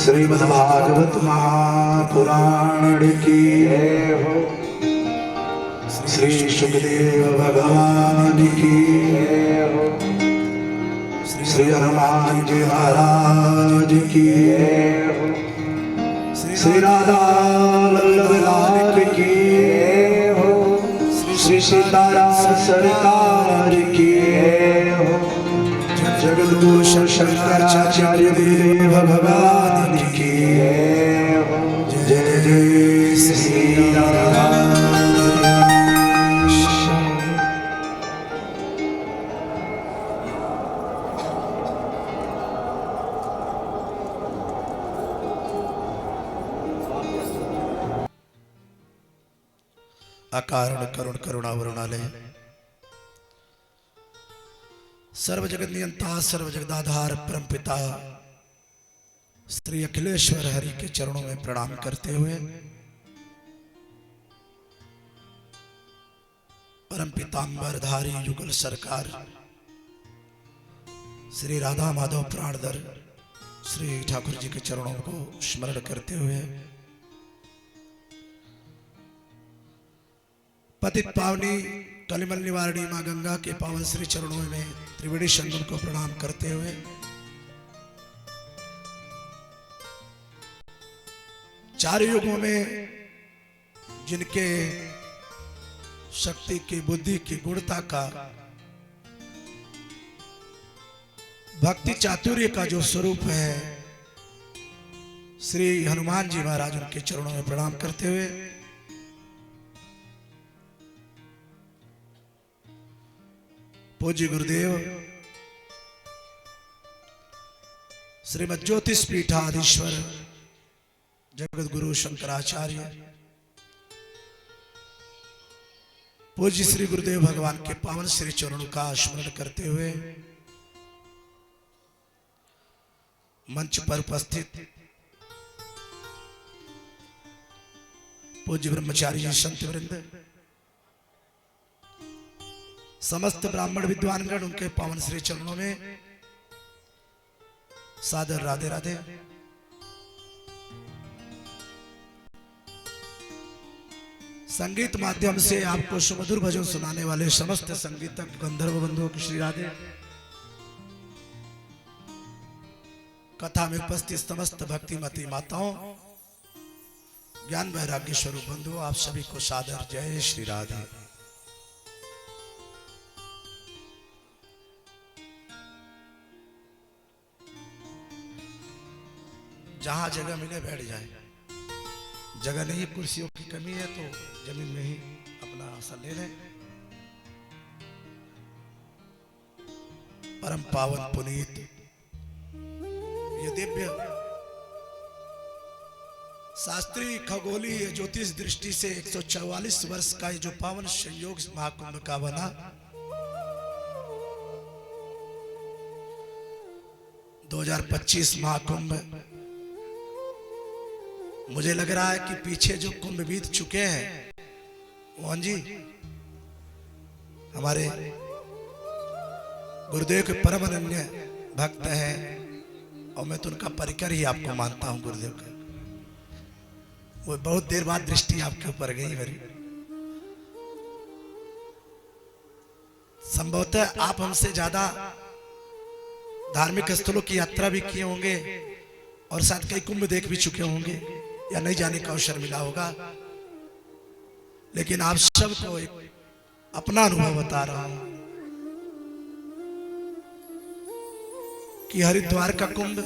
श्रीमद्भागवत महापुराण की जय हो। श्री सुखदेव भगवान की जय हो। श्री हनुमान जी महाराज की जय हो। श्री राधा वल्लभ लाल की जय हो। श्री सीताराम सरकार की जय हो। जगद्गुरु शंकराचार्य गुरुदेव भगवान की जय हो। जय जय श्री राम। अकारण करुण करुणावरुणालय सर्व जगत नियंता सर्व जगदाधार परम पिता श्री अखिलेश्वर हरि के चरणों में प्रणाम करते हुए परम पितांबरधारी युगल सरकार श्री राधा माधव प्राणधर श्री ठाकुर जी के चरणों को स्मरण करते हुए पतित पावनी कलिमल निवारणी मां गंगा के पावन श्री चरणों में त्रिवेणी संगम को प्रणाम करते हुए चार युगों में जिनके शक्ति की बुद्धि की गुणता का भक्ति चातुर्य का जो स्वरूप है श्री हनुमान जी महाराज उनके चरणों में प्रणाम करते हुए पूज्य गुरुदेव श्रीमद ज्योतिष पीठाधीश्वर जगत गुरु शंकराचार्य पूज्य श्री गुरुदेव भगवान के पावन श्री चरणों का स्मरण करते हुए मंच पर उपस्थित पूज्य ब्रह्मचारी संत वृंद समस्त ब्राह्मण विद्वानगण उनके पावन श्री चरणों में सादर राधे राधे। संगीत माध्यम से आपको सुमधुर भजन सुनाने वाले समस्त संगीतज्ञ गंधर्व बंधुओं की श्री राधे। कथा में उपस्थित समस्त भक्तिमती माताओं ज्ञान वैराग्य स्वरूप बंधुओं आप सभी को सादर जय श्री राधे। जहां जगह मिले बैठ जाए, जगह नहीं कुर्सियों की कमी है तो जमीन में ही अपना आसन ले लें। परम पावन पुनीत ये दिव्य शास्त्रीय खगोलीय ज्योतिष दृष्टि से 144 वर्ष का ये जो पावन संयोग महाकुंभ का बना 2025 महाकुंभ मुझे लग रहा है कि पीछे जो कुंभ बीत चुके हैं मोहन जी हमारे गुरुदेव के परम अनन्य भक्त हैं और मैं तो उनका परिकर ही आपको मानता हूं गुरुदेव का। वो बहुत देर बाद दृष्टि आपके ऊपर गई मेरी। संभवतः आप हमसे ज्यादा धार्मिक स्थलों की यात्रा भी किए होंगे और साथ कई कुंभ देख भी चुके होंगे या नहीं जाने का अवसर मिला होगा, लेकिन आप सबको एक अपना अनुभव बता रहा हूं कि हरिद्वार का कुंभ,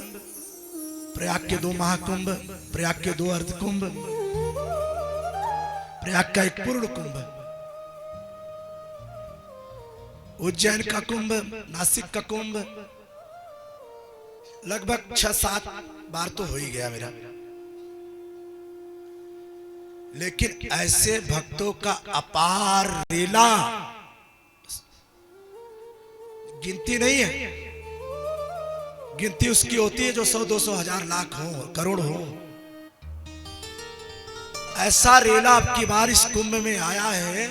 प्रयाग के 2 महाकुंभ, प्रयाग के 2 अर्ध कुंभ, प्रयाग का एक पूर्ण कुंभ, उज्जैन का कुंभ, नासिक का कुंभ, लगभग 6-7 बार तो हो ही गया मेरा। लेकिन ऐसे भक्तों का अपार लीला गिनती नहीं है। गिनती उसकी होती है जो 100-200 हजार लाख हो करोड़ हो। ऐसा रेला अब की बार इस कुंभ में आया है।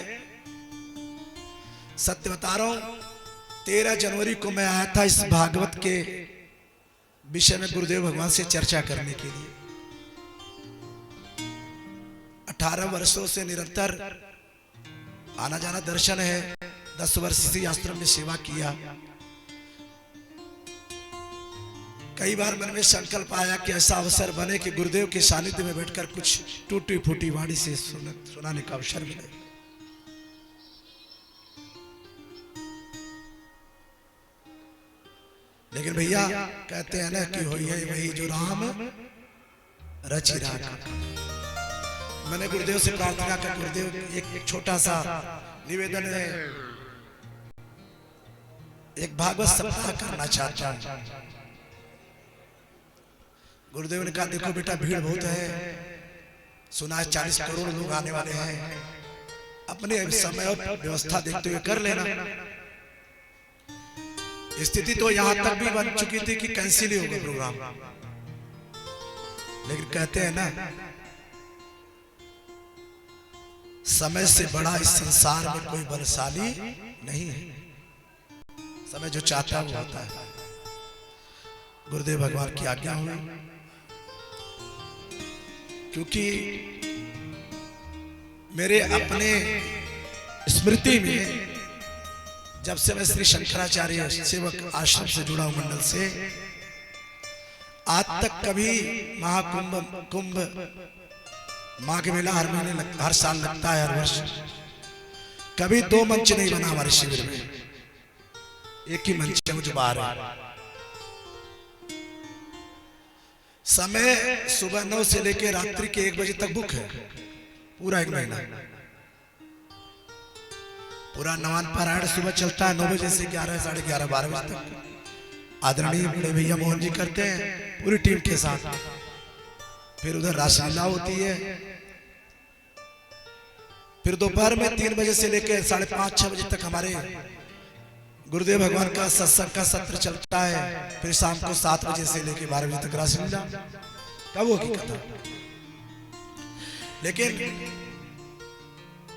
सत्य बता रहा हूं 13 जनवरी को मैं आया था इस भागवत के विषय में गुरुदेव भगवान से चर्चा करने के लिए 18 वर्षों से निरंतर आना जाना दर्शन है। 10 वर्ष इसी आश्रम में सेवा किया। कई बार मन में संकल्प आया कि ऐसा अवसर बने कि गुरुदेव के सानिध्य में बैठकर कुछ टूटी फूटी वाणी से सुनाने का अवसर मिले। लेकिन भैया कहते हैं ना कि होई है वही जो राम रचि राखा। मैंने गुरुदेव से प्रार्थना कर, गुरुदेव एक छोटा सा निवेदन है, एक भागवत सप्ताह करना चाहता हूं। गुरुदेव ने कहा देखो बेटा भीड़ बहुत है, सुना है 40 करोड़ लोग आने वाले हैं, अपने समय और व्यवस्था देखते हुए कर लेना। स्थिति तो यहां तक भी बन चुकी थी कि कैंसिल ही होगा प्रोग्राम, लेकिन कहते हैं ना समय से बड़ा इस संसार में कोई बलशाली नहीं है। समय जो चाहता है वो होता है। गुरुदेव भगवान की आज्ञा हुई, क्योंकि मेरे अपने स्मृति में जब से मैं श्री शंकराचार्य सेवक आश्रम से जुड़ा हूं, मंडल से, आज तक कभी कुंभ माघ मेला हर महीने हर साल लगता है, हर वर्ष कभी 2 मंच नहीं बना हमारे शिविर में। एक ही मंच है मुझे बाहर है। समय सुबह 9 से लेकर रात्रि के 1 बजे तक बुक है, पूरा 1 महीना। पूरा नवान पारायण सुबह चलता है 9 बजे से 11, साढ़े 11, 12 बजे तक। आदरणीय बड़े भैया मोहन जी करते हैं पूरी टीम के साथ। फिर उधर रासलीला होती है। फिर दोपहर में 3 बजे से लेकर 5:30, 6 बजे तक हमारे गुरुदेव भगवान का सत्संग का सत्र चलता है। फिर शाम को 7 बजे से लेकर 12 बजे तक रासलीला। कब वो की कथा। लेकिन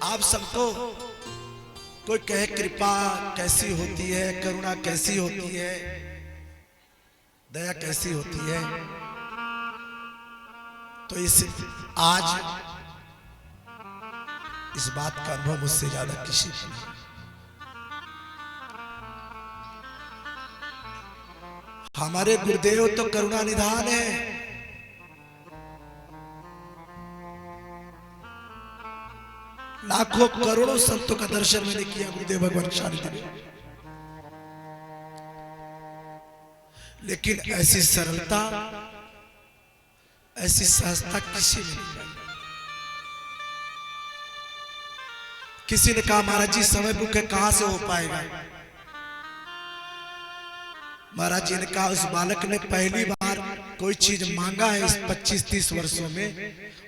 आप सबको कोई कहे कृपा कैसी होती है, करुणा कैसी होती है, दया कैसी होती है, तो आज इस बात का अनुभव मुझसे ज्यादा किसी को नहीं। हमारे गुरुदेव तो करुणा निधान है। लाखों करोड़ों संतों का दर्शन मैंने किया गुरुदेव भगवान सानिध्य में, लेकिन ऐसी सरलता, ऐसी सहजता किसी में नहीं पाई। किसी ने कहा महाराज जी समय बुक है, कहां से हो पाएगा। महाराज जी ने कहा उस बालक ने पहली बार कोई चीज मांगा है इस 25-30 वर्षों में,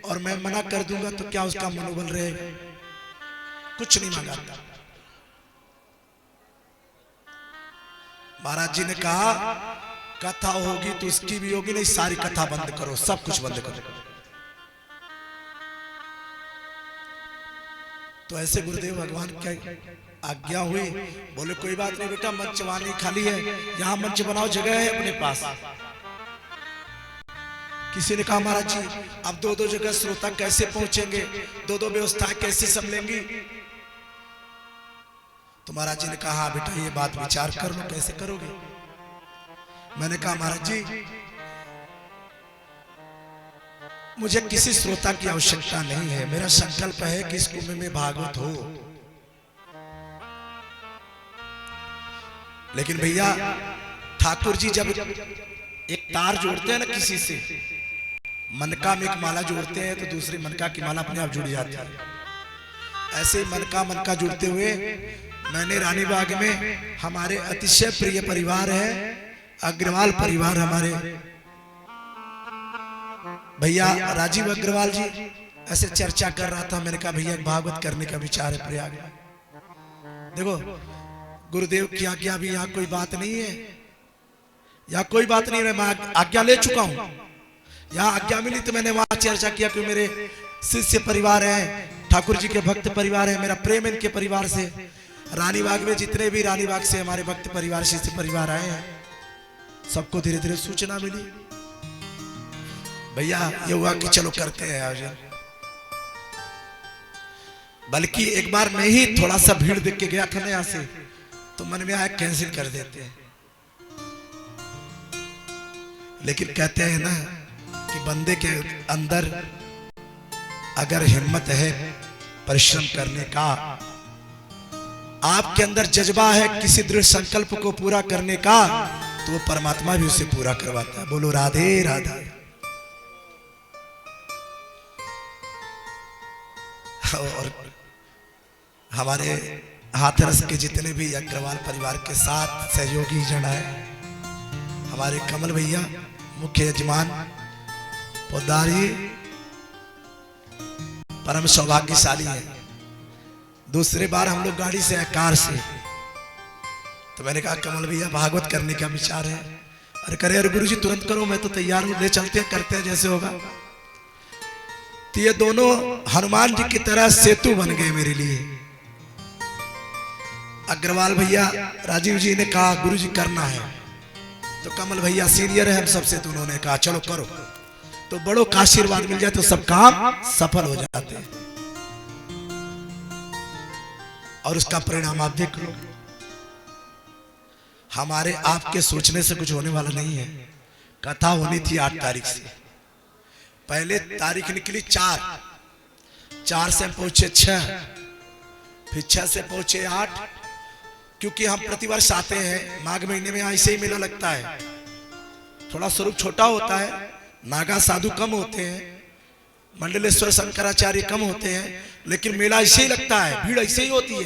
और मैं मना कर दूंगा तो क्या उसका मनोबल रहेगा। कुछ नहीं मांगा था। महाराज जी ने कहा कथा होगी तो उसकी भी होगी, नहीं सारी कथा बंद करो, सब कुछ बंद करो। तो ऐसे गुरुदेव भगवान की आज्ञा हुई। बोले कोई बात नहीं बेटा, मंच वानी खाली है, यहां मंच बनाओ, जगह है अपने पास। किसी ने कहा महाराज जी अब 2-2 जगह श्रोता कैसे पहुंचेंगे, 2-2 व्यवस्थाएं कैसे संभलेंगी। तो महाराज जी ने कहा हाँ बेटा ये बात विचार कर लो, कैसे करोगे। मैंने कहा महाराज जी मुझे किसी श्रोता की आवश्यकता नहीं है, मेरा संकल्प है कि इस कुंभ में भागवत हो। लेकिन भैया ठाकुर जी जब एक तार जोड़ते हैं ना किसी से, मनका में एक माला जोड़ते हैं तो दूसरी मनका की माला अपने आप जुड़ जाती है। ऐसे ही मनका जुड़ते हुए मैंने रानी बाग में हमारे अतिशय प्रिय परिवार है अग्रवाल परिवार, हमारे भैया राजीव अग्रवाल जी ऐसे चर्चा कर रहा था। मैंने कहा भैया भागवत करने का विचार है प्रयाग में। देखो गुरुदेव की आज्ञा भी यहाँ कोई बात नहीं है, यहाँ कोई बात नहीं है, मैं आज्ञा ले चुका हूँ। यहाँ आज्ञा मिली तो मैंने वहां चर्चा किया कि मेरे शिष्य परिवार है, ठाकुर जी के भक्त परिवार है, मेरा प्रेम इनके परिवार से। रानीबाग में जितने भी रानीबाग से हमारे भक्त परिवार शिष्य परिवार आए हैं सबको धीरे धीरे सूचना मिली, भैया ये हुआ कि चलो करते हैं आयोजन। बल्कि एक बार मैं ही थोड़ा सा भीड़ देख के गया था ना यहाँ से, तो मन में आया कैंसिल कर देते हैं। लेकिन कहते हैं ना कि बंदे के अंदर अगर हिम्मत है परिश्रम करने का, आपके अंदर जज्बा है किसी दृढ़ संकल्प को पूरा करने का, तो वो परमात्मा भी उसे पूरा करवाता है। बोलो राधे राधे। और हमारे हाथरस के जितने भी अग्रवाल परिवार के साथ सहयोगी जन है, हमारे कमल भैया मुख्य यजमान पौधारी परम सौभाग्यशाली है। दूसरे बार हम लोग गाड़ी से आए कार से, तो मैंने कहा कमल भैया भागवत करने का विचार है। अरे करे अरे गुरु जी तुरंत करो, मैं तो तैयार हूं, ले चलते हैं, करते हैं जैसे होगा। तो ये दोनों हनुमान जी की तरह सेतु बन गए मेरे लिए। अग्रवाल भैया राजीव जी ने कहा गुरु जी करना है, तो कमल भैया सीनियर है हम सबसे, तो उन्होंने कहा चलो करो। तो बड़ों का आशीर्वाद मिल जाए तो सब काम सफल हो जाते हैं। और उसका परिणाम आप देख लो। हमारे आपके सोचने से कुछ होने वाला नहीं है। कथा होनी थी 8 तारीख से, पहले तारीख निकली 4 से हम पहुंचे 6, फिर 6 से पहुंचे 8, क्योंकि हम प्रतिवर्ष आते हैं माघ महीने में, ऐसे ही मेला लगता है। थोड़ा स्वरूप छोटा होता है, नागा साधु कम होते हैं, मंडलेश्वर शंकराचार्य कम होते हैं, लेकिन मेला ऐसे ही लगता है, भीड़ ऐसे ही होती है।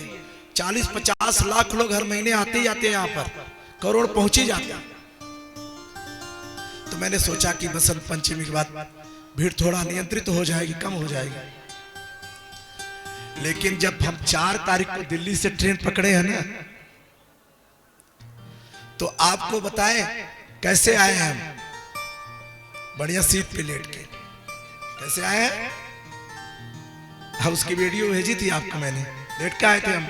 40-50 लाख लोग हर महीने आते ही आते हैं यहाँ पर, करोड़ पहुंच ही जाते हैं। तो मैंने सोचा कि बसंत पंचमी के बाद भीड़ थोड़ा नियंत्रित हो जाएगी, कम हो जाएगी। लेकिन जब हम 4 तारीख को दिल्ली से ट्रेन पकड़े हैं ना, तो आपको बताएं कैसे आए हैं हम, बढ़िया सीट पे लेट के कैसे आए हैं। हाँ, उसकी वीडियो भेजी थी आपको मैंने, लेट के आए थे हम।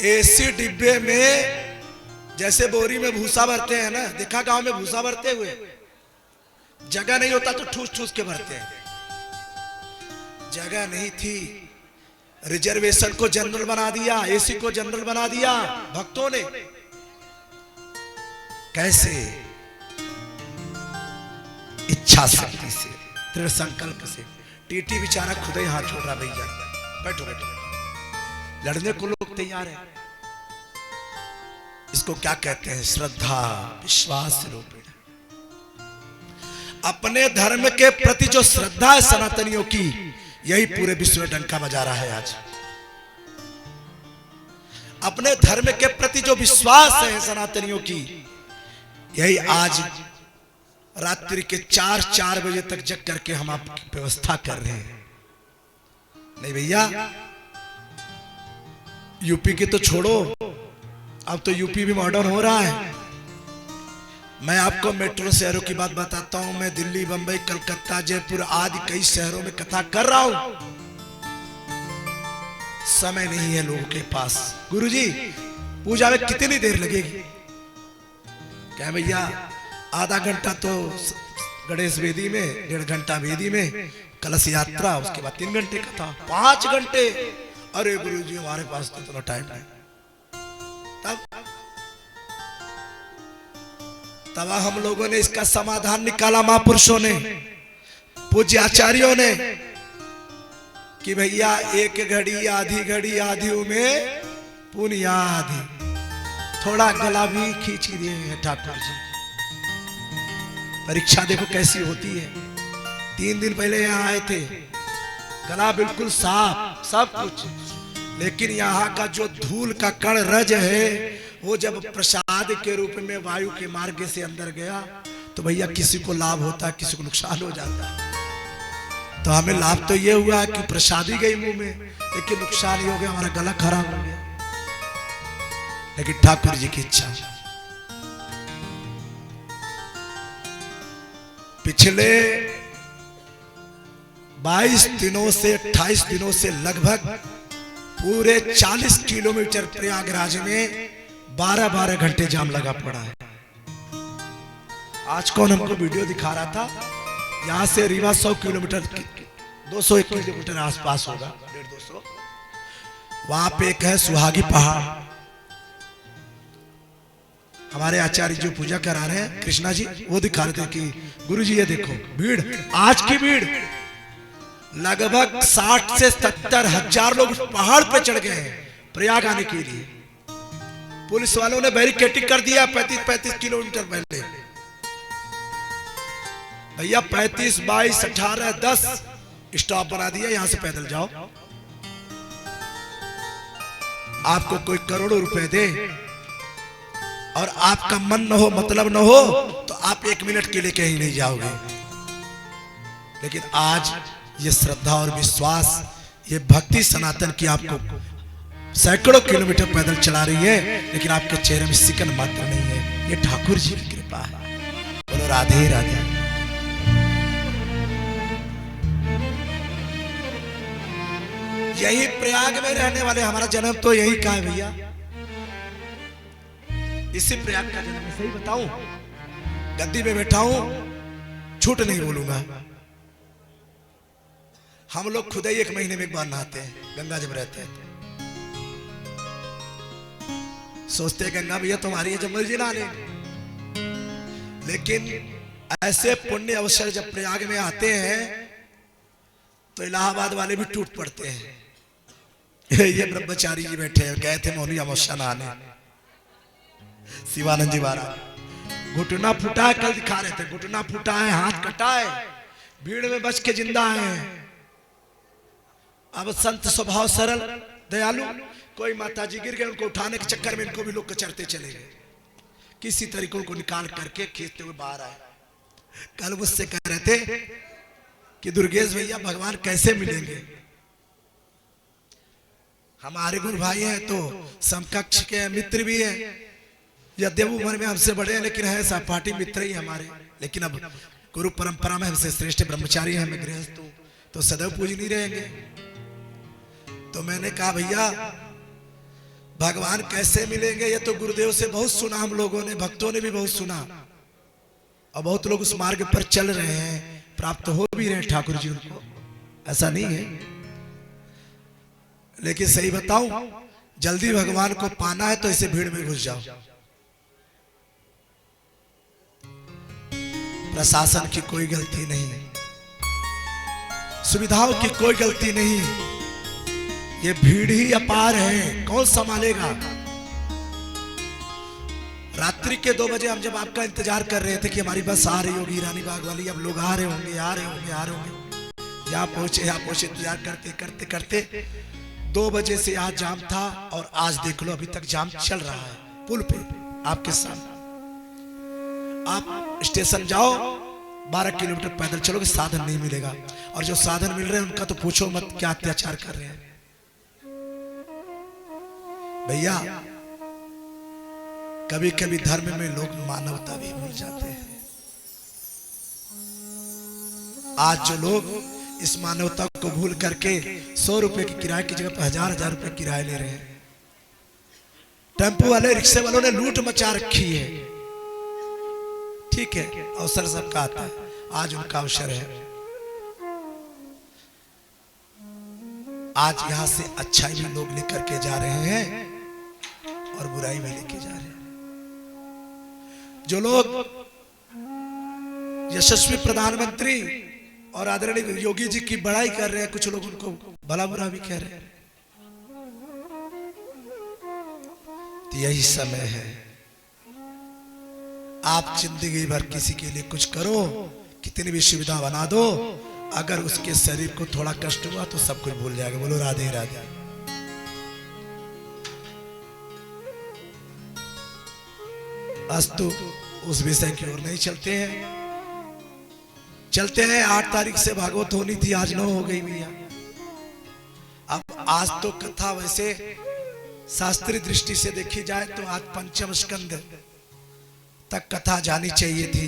एसी डिब्बे में, जैसे बोरी में भूसा भरते हैं ना, देखा गांव में भूसा भरते हुए, जगह नहीं होता तो ठूस ठूस के भरते हैं। जगह नहीं थी, रिजर्वेशन को जनरल बना दिया, एसी को जनरल बना दिया भक्तों ने। कैसे? इच्छा शक्ति से, दृढ़ संकल्प से। टीटी बेचारा खुद ही हाथ छोड़ रहा, भैया बैठो बैठो, लड़ने को लोग तैयार है। इसको क्या कहते हैं? श्रद्धा विश्वास रूपेण। अपने धर्म के प्रति जो श्रद्धा है सनातनियों की, यही पूरे विश्व में डंका बजा रहा है आज। अपने धर्म के प्रति जो विश्वास है सनातनियों की, यही आज रात्रि के 4 बजे तक जग करके हम आपकी व्यवस्था कर रहे हैं। नहीं भैया, यूपी की तो छोड़ो, अब तो यूपी भी मॉडर्न हो रहा है। मैं आपको मेट्रो शहरों की बात बताता हूं। मैं दिल्ली, बंबई, कलकत्ता, जयपुर आदि कई शहरों में कथा कर रहा हूं। समय नहीं है लोगों के पास। गुरुजी पूजा में कितनी देर लगेगी? क्या भैया, आधा घंटा तो गणेश वेदी में, 1.5 घंटा वेदी में, कलश यात्रा, उसके बाद 3 घंटे कथा, 5 घंटे। अरे गुरुजी हमारे पास तो इतना टाइम है। तब हम लोगों ने इसका समाधान निकाला, महापुरुषों ने, पूज्य आचार्यों ने, कि भैया 1 घड़ी आधी घड़ी आधियों में पुण्य आधी। थोड़ा गला भी खींच दिए हैं ठाकुर जी। परीक्षा देखो कैसी होती है। 3 दिन पहले यहाँ आए थे, गला बिल्कुल साफ, सब कुछ, लेकिन यहाँ का जो धूल का कण रज है, वो जब प्रसाद के रूप में वायु के मार्ग से अंदर गया, तो भैया किसी को लाभ होता है, किसी को नुकसान हो जाता है। तो हमें लाभ तो ये हुआ कि प्रसादी गई मुंह में, लेकिन नुकसान ये हो गया, हमारा गला खराब हो गया। लेकिन ठाकुर जी की इच्छा। पिछले 22 दिनों से 28 दिनों से लगभग पूरे 40 किलोमीटर प्रयागराज में 12-12 घंटे जाम लगा पड़ा है। आज कौन हमको वीडियो दिखा रहा था, यहाँ से रीवा 100 किलोमीटर 201 किलोमीटर आसपास होगा, 150-200। वहां पे एक है सुहागी पहाड़, हमारे आचार्य जो पूजा करा रहे हैं कृष्णा जी, वो दिखा रहे थे कि गुरु जी ये देखो भीड़, आज की भीड़ लगभग 60 से 70 हजार लोग पहाड़ पे चढ़ गए हैं प्रयाग आने के लिए। पुलिस वालों ने बैरिकेडिंग कर दिया 35 किलोमीटर पहले। भैया 35, 22, 18, 10 स्टॉप बना दिया, यहां से पैदल जाओ। आपको कोई करोड़ों रुपए दे और आपका मन न हो, मतलब न हो, तो आप 1 मिनट के लिए कहीं नहीं जाओगे। लेकिन आज ये श्रद्धा और विश्वास, ये भक्ति सनातन की आपको सैकड़ों किलोमीटर पैदल चला रही है, लेकिन आपके चेहरे में सिकन मात्र नहीं है। ये ठाकुर जी की कृपा है। बोलो राधे राधे। यही प्रयाग में रहने वाले, हमारा जन्म तो यही का है भैया, इसी प्रयाग का जन्म। सही बताऊं, गद्दी में बैठा हूं, झूठ नहीं बोलूंगा। हम लोग खुद ही 1 महीने में एक बार नहाते हैं, गंगा जब रहते हैं। सोचते हैं गंगा भैया तुम्हारी है, जब मर्जी नहा ले। लेकिन ऐसे पुण्य अवसर जब प्रयाग में आते हैं तो इलाहाबाद वाले भी टूट पड़ते हैं। ये ब्रह्मचारी जी बैठे हैं, गए थे मौली अमावस्या नहाने, शिवानंद जी महाराज। घुटना फूटा है, कल दिखा रहे थे, घुटना फूटा है, हाथ कटा है, भीड़ में बच के जिंदा है। अब संत स्वभाव सरल दयालु, कोई माता जी गिर गए, उनको उठाने के चक्कर में इनको भी लोग कचरते चले गए। किसी तरीके को निकाल करके खींचते हुए बाहर आए। कल मुझसे कह रहे थे कि दुर्गेश भैया भगवान कैसे मिलेंगे। हमारे गुरु भाई हैं तो समकक्ष के मित्र भी हैं, यद्यप उम्र में हमसे बड़े हैं, लेकिन है सहपाठी मित्र ही हमारे। लेकिन अब गुरु परंपरा में हमसे श्रेष्ठ ब्रह्मचारी हैं, मैं गृहस्थ हूं, तो सदैव पूजनीय रहेंगे। तो मैंने कहा भैया भगवान कैसे मिलेंगे, ये तो गुरुदेव से बहुत सुना हम लोगों ने, भक्तों ने भी बहुत सुना, और बहुत लोग उस मार्ग पर चल रहे हैं, प्राप्त हो भी रहे ठाकुर जी उनको, ऐसा नहीं है। लेकिन सही बताऊं, जल्दी भगवान को पाना है तो इसे भीड़ में घुस जाओ। प्रशासन की कोई गलती नहीं, सुविधाओं की कोई गलती नहीं, ये भीड़ ही अपार है, कौन संभालेगा। रात्रि के 2 बजे हम जब आपका इंतजार कर रहे थे कि हमारी बस आ रही होगी रानी बाग वाली, अब लोग आ रहे होंगे, आ रहे होंगे, आ रहे होंगे, यहाँ पहुंचे इंतजार करते करते करते 2 बजे से आज जाम था, और आज देख लो अभी तक जाम चल रहा है। पुल पे आपके सामने, आप स्टेशन जाओ 12 किलोमीटर पैदल चलोगे, साधन नहीं मिलेगा, और जो साधन मिल रहे हैं उनका तो पूछो मत, क्या अत्याचार कर रहे हैं भैया। कभी कभी धर्म में लोग मानवता भी भूल जाते हैं। आज जो लोग इस मानवता को भूल करके 100 रुपए की किराए की जगह पर 1000 रुपए किराए ले रहे हैं। टेम्पो वाले, रिक्शे वालों ने लूट मचा रखी है। ठीक है, अवसर सबका आता है, आज उनका अवसर है। आज यहां से अच्छाई भी लोग लेकर के जा रहे हैं और बुराई भी लेके जा रहे हैं। जो लोग यशस्वी प्रधानमंत्री और आदरणीय योगी जी की बड़ाई कर रहे हैं, कुछ लोग उनको भला बुरा भी कह रहे हैं। तो यही समय है, आप जिंदगी भर किसी के लिए कुछ करो, कितनी भी सुविधा बना दो, अगर उसके शरीर को थोड़ा कष्ट हुआ तो सब कुछ भूल जाएगा। बोलो राधे राधे। अस्तु उस विषय की ओर नहीं चलते हैं, चलते हैं 8 तारीख से भागवत होनी थी, आज 9 हो गई भैया। अब आज तो कथा वैसे शास्त्रीय दृष्टि से देखी जाए तो आज 5म स्कंद तक कथा जानी चाहिए थी,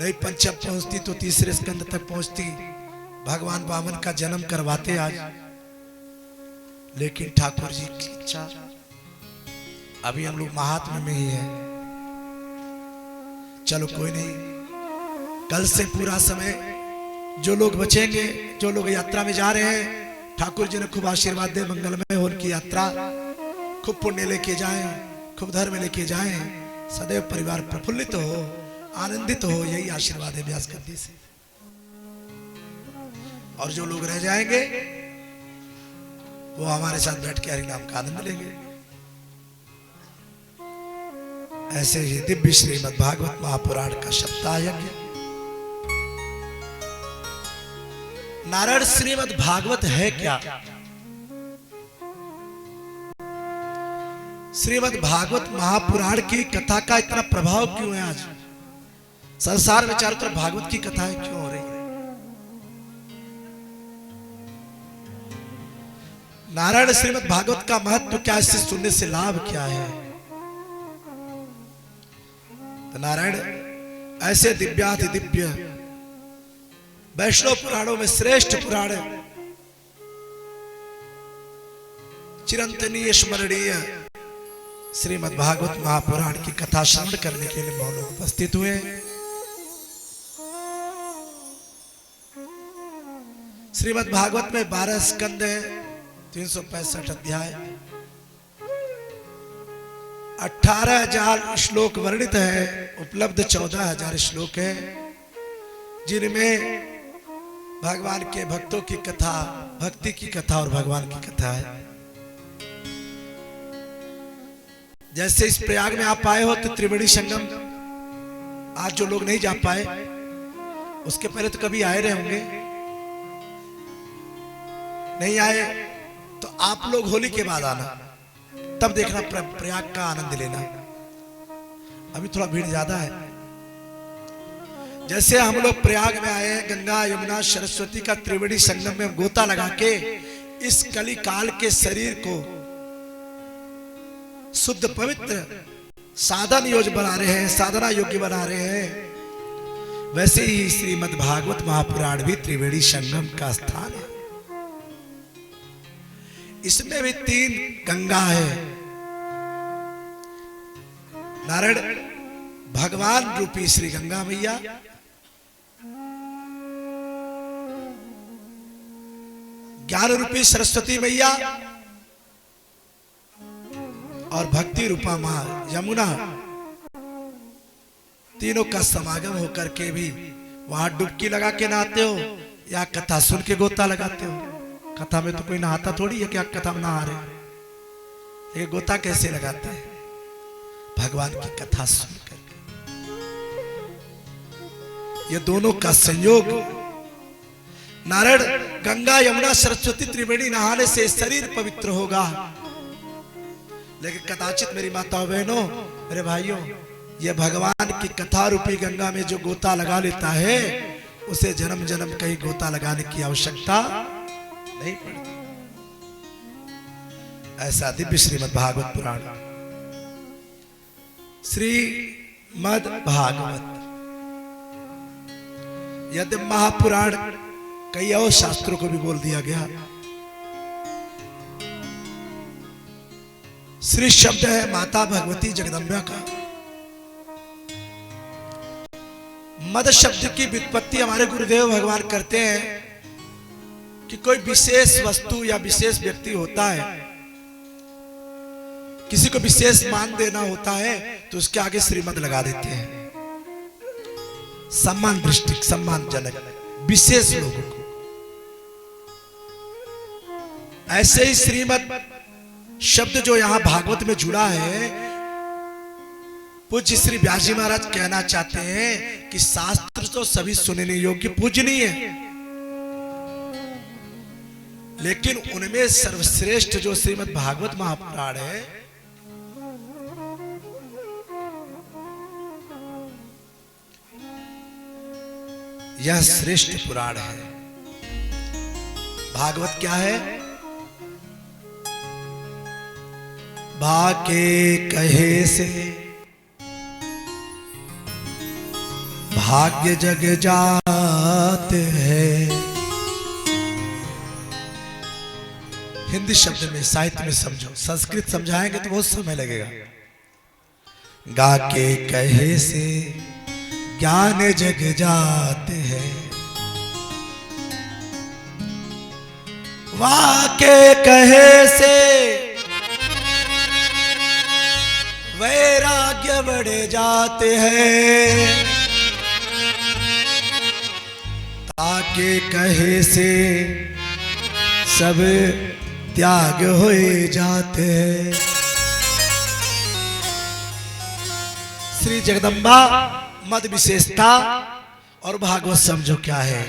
नहीं 5म पहुंचती तो 3रे स्कंद तक पहुंचती, भगवान वामन का जन्म करवाते आज। लेकिन ठाकुर जी की इच्छा, अभी हम लोग महात्मा में ही है। चलो कोई नहीं, कल से पूरा समय जो लोग बचेंगे, जो लोग यात्रा में जा रहे हैं, ठाकुर जी ने खूब आशीर्वाद दे, मंगलमय हो उनकी यात्रा, खूब पुण्य लेके जाएं, खूब धर्म लेके जाएं, सदैव परिवार प्रफुल्लित हो, आनंदित हो, यही आशीर्वाद है व्यास गद्दी से। और जो लोग रह जाएंगे वो हमारे साथ बैठ के हरिनाम का आनंद लेंगे। ऐसे ही दिव्य श्रीमद् भागवत महापुराण का सप्ताहयज्ञ। नारायण श्रीमद् भागवत है क्या? श्रीमद् भागवत महापुराण की कथा का इतना प्रभाव क्यों है? आज संसार में चारों तरफ भागवत की कथाएं क्यों हो रही है? नारायण श्रीमद् भागवत का महत्व क्या, इससे सुनने से लाभ क्या है? तो नारायण ऐसे दिव्याति दिव्य वैष्णव पुराणों में श्रेष्ठ पुराण, चिरंतनीय स्मरणीय श्रीमद् भागवत महापुराण की कथा श्रवण करने के लिए हम लोग उपस्थित हुए। श्रीमद् भागवत में 12 स्कंद है, 365 अध्याय, 18,000 श्लोक वर्णित है, उपलब्ध 14,000 श्लोक है, जिनमें भगवान के भक्तों की कथा, भक्ति की कथा और भगवान की कथा है। जैसे इस प्रयाग में आप आए हो तो त्रिवेणी संगम, आज जो लोग नहीं जा पाए उसके पहले तो कभी आए रहे होंगे, नहीं आए तो आप लोग होली के बाद आना, तब देखना प्रयाग का आनंद लेना। अभी थोड़ा भीड़ ज्यादा है। जैसे हम लोग प्रयाग में आए, गंगा यमुना सरस्वती का त्रिवेणी संगम में गोता लगा के इस कली काल के शरीर को शुद्ध पवित्र साधन योग्य बना रहे हैं, साधना योग्य बना रहे हैं, वैसे ही श्रीमद् भागवत महापुराण भी त्रिवेणी संगम का स्थान है। इसमें भी 3 गंगा है। नारायण भगवान रूपी श्री गंगा मैया, ज्ञान रूपी सरस्वती मैया और भक्ति रूपा मां यमुना, तीनों का समागम होकर के भी वहां डुबकी लगा के नहाते हो या कथा सुन के गोता लगाते हो। कथा में तो कोई नहाता थोड़ी है कि आप कथा में नहा रहे, ये गोता कैसे लगाते हैं? भगवान की कथा सुन करके। ये दोनों का संयोग, नारायण गंगा यमुना सरस्वती त्रिवेणी नहाने से शरीर पवित्र होगा, लेकिन कदाचित मेरी माताओं बहनों, मेरे भाइयों, ये भगवान की कथा रूपी गंगा में जो गोता लगा लेता है उसे जन्म जन्म कहीं गोता लगाने की आवश्यकता नहीं पड़ती। ऐसा दिव्य श्रीमद् भागवत पुराण। श्रीमद् भागवत यदि महापुराण कई और शास्त्रों को भी बोल दिया गया। श्री शब्द है माता भगवती जगदम्बा का। मद शब्द की व्युत्पत्ति हमारे गुरुदेव भगवान करते हैं कि कोई विशेष वस्तु या विशेष व्यक्ति होता है, किसी को विशेष मान देना होता है तो उसके आगे श्रीमद लगा देते हैं, सम्मान दृष्टि, सम्मानजनक विशेष लोगों को। ऐसे ही श्रीमद शब्द जो यहां भागवत में जुड़ा है, पूज्य श्री व्यास जी महाराज कहना चाहते हैं कि शास्त्र तो सभी सुनने योग्य पूजनीय है, लेकिन उनमें सर्वश्रेष्ठ जो श्रीमद् भागवत महापुराण है, यह श्रेष्ठ पुराण है। भागवत क्या है? भाके कहे से भाग्य जग जाते हैं। हिंदी शब्द में, साहित्य में समझो, संस्कृत समझाएंगे तो बहुत समय लगेगा। गा के कहे से ज्ञान जग जाते हैं, वाके कहे से वैराग्य बढ़े जाते हैं, ताके कहे से सब त्याग होए जाते हैं। श्री जगदम्बा मद विशेषता और भागवत समझो क्या है।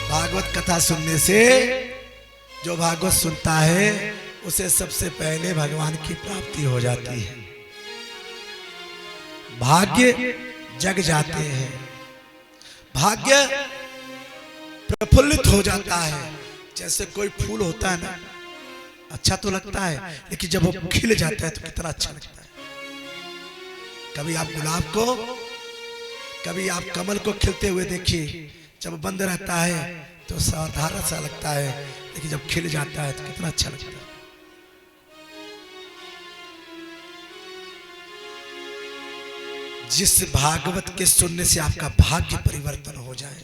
भागवत कथा सुनने से जो भागवत सुनता है उसे सबसे पहले भगवान की प्राप्ति हो जाती है, भाग्य जग जाते हैं, भाग्य प्रफुल्लित हो जाता है। जैसे कोई फूल होता है ना, अच्छा तो लगता है, लेकिन जब वो खिल जाता है तो कितना अच्छा लगता है। कभी आप गुलाब को, कभी आप कमल को खिलते हुए देखिए, जब बंद रहता है तो साधारण सा लगता है, लेकिन जब खिल जाता है तो कितना अच्छा लगता है। जिस भागवत के सुनने से आपका भाग्य परिवर्तन हो जाए,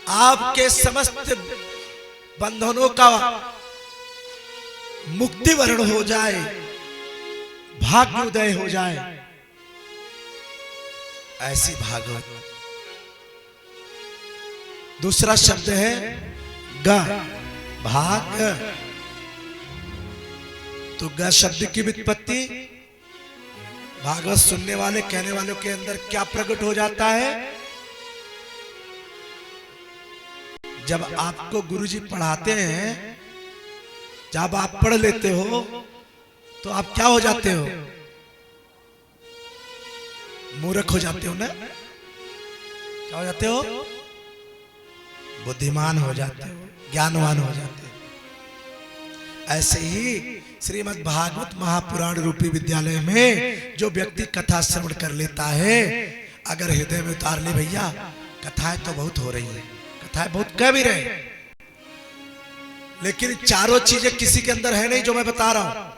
आपके समस्त बंधनों का मुक्ति वर्ण हो जाए, भाग्य उदय हो जाए, ऐसी भागवत। दूसरा शब्द है ग, भाग। तो ग शब्द की व्युत्पत्ति भागवत सुनने वाले कहने वालों के अंदर क्या प्रकट हो जाता है? जब आपको गुरुजी पढ़ाते हैं, जब आप पढ़ लेते हो तो आप क्या हो जाते हो? मूर्ख हो जाते हो ना? क्या हो जाते हो? बुद्धिमान हो जाते हो, ज्ञानवान हो जाते हो। ऐसे ही श्रीमद् भागवत महापुराण रूपी विद्यालय में जो व्यक्ति कथा श्रवण कर लेता है, अगर हृदय में उतार ले, भैया कथाएं तो बहुत हो रही है, कथाएं बहुत कह भी रहे, लेकिन चारों चीजें किसी के अंदर है नहीं जो मैं बता रहा हूं।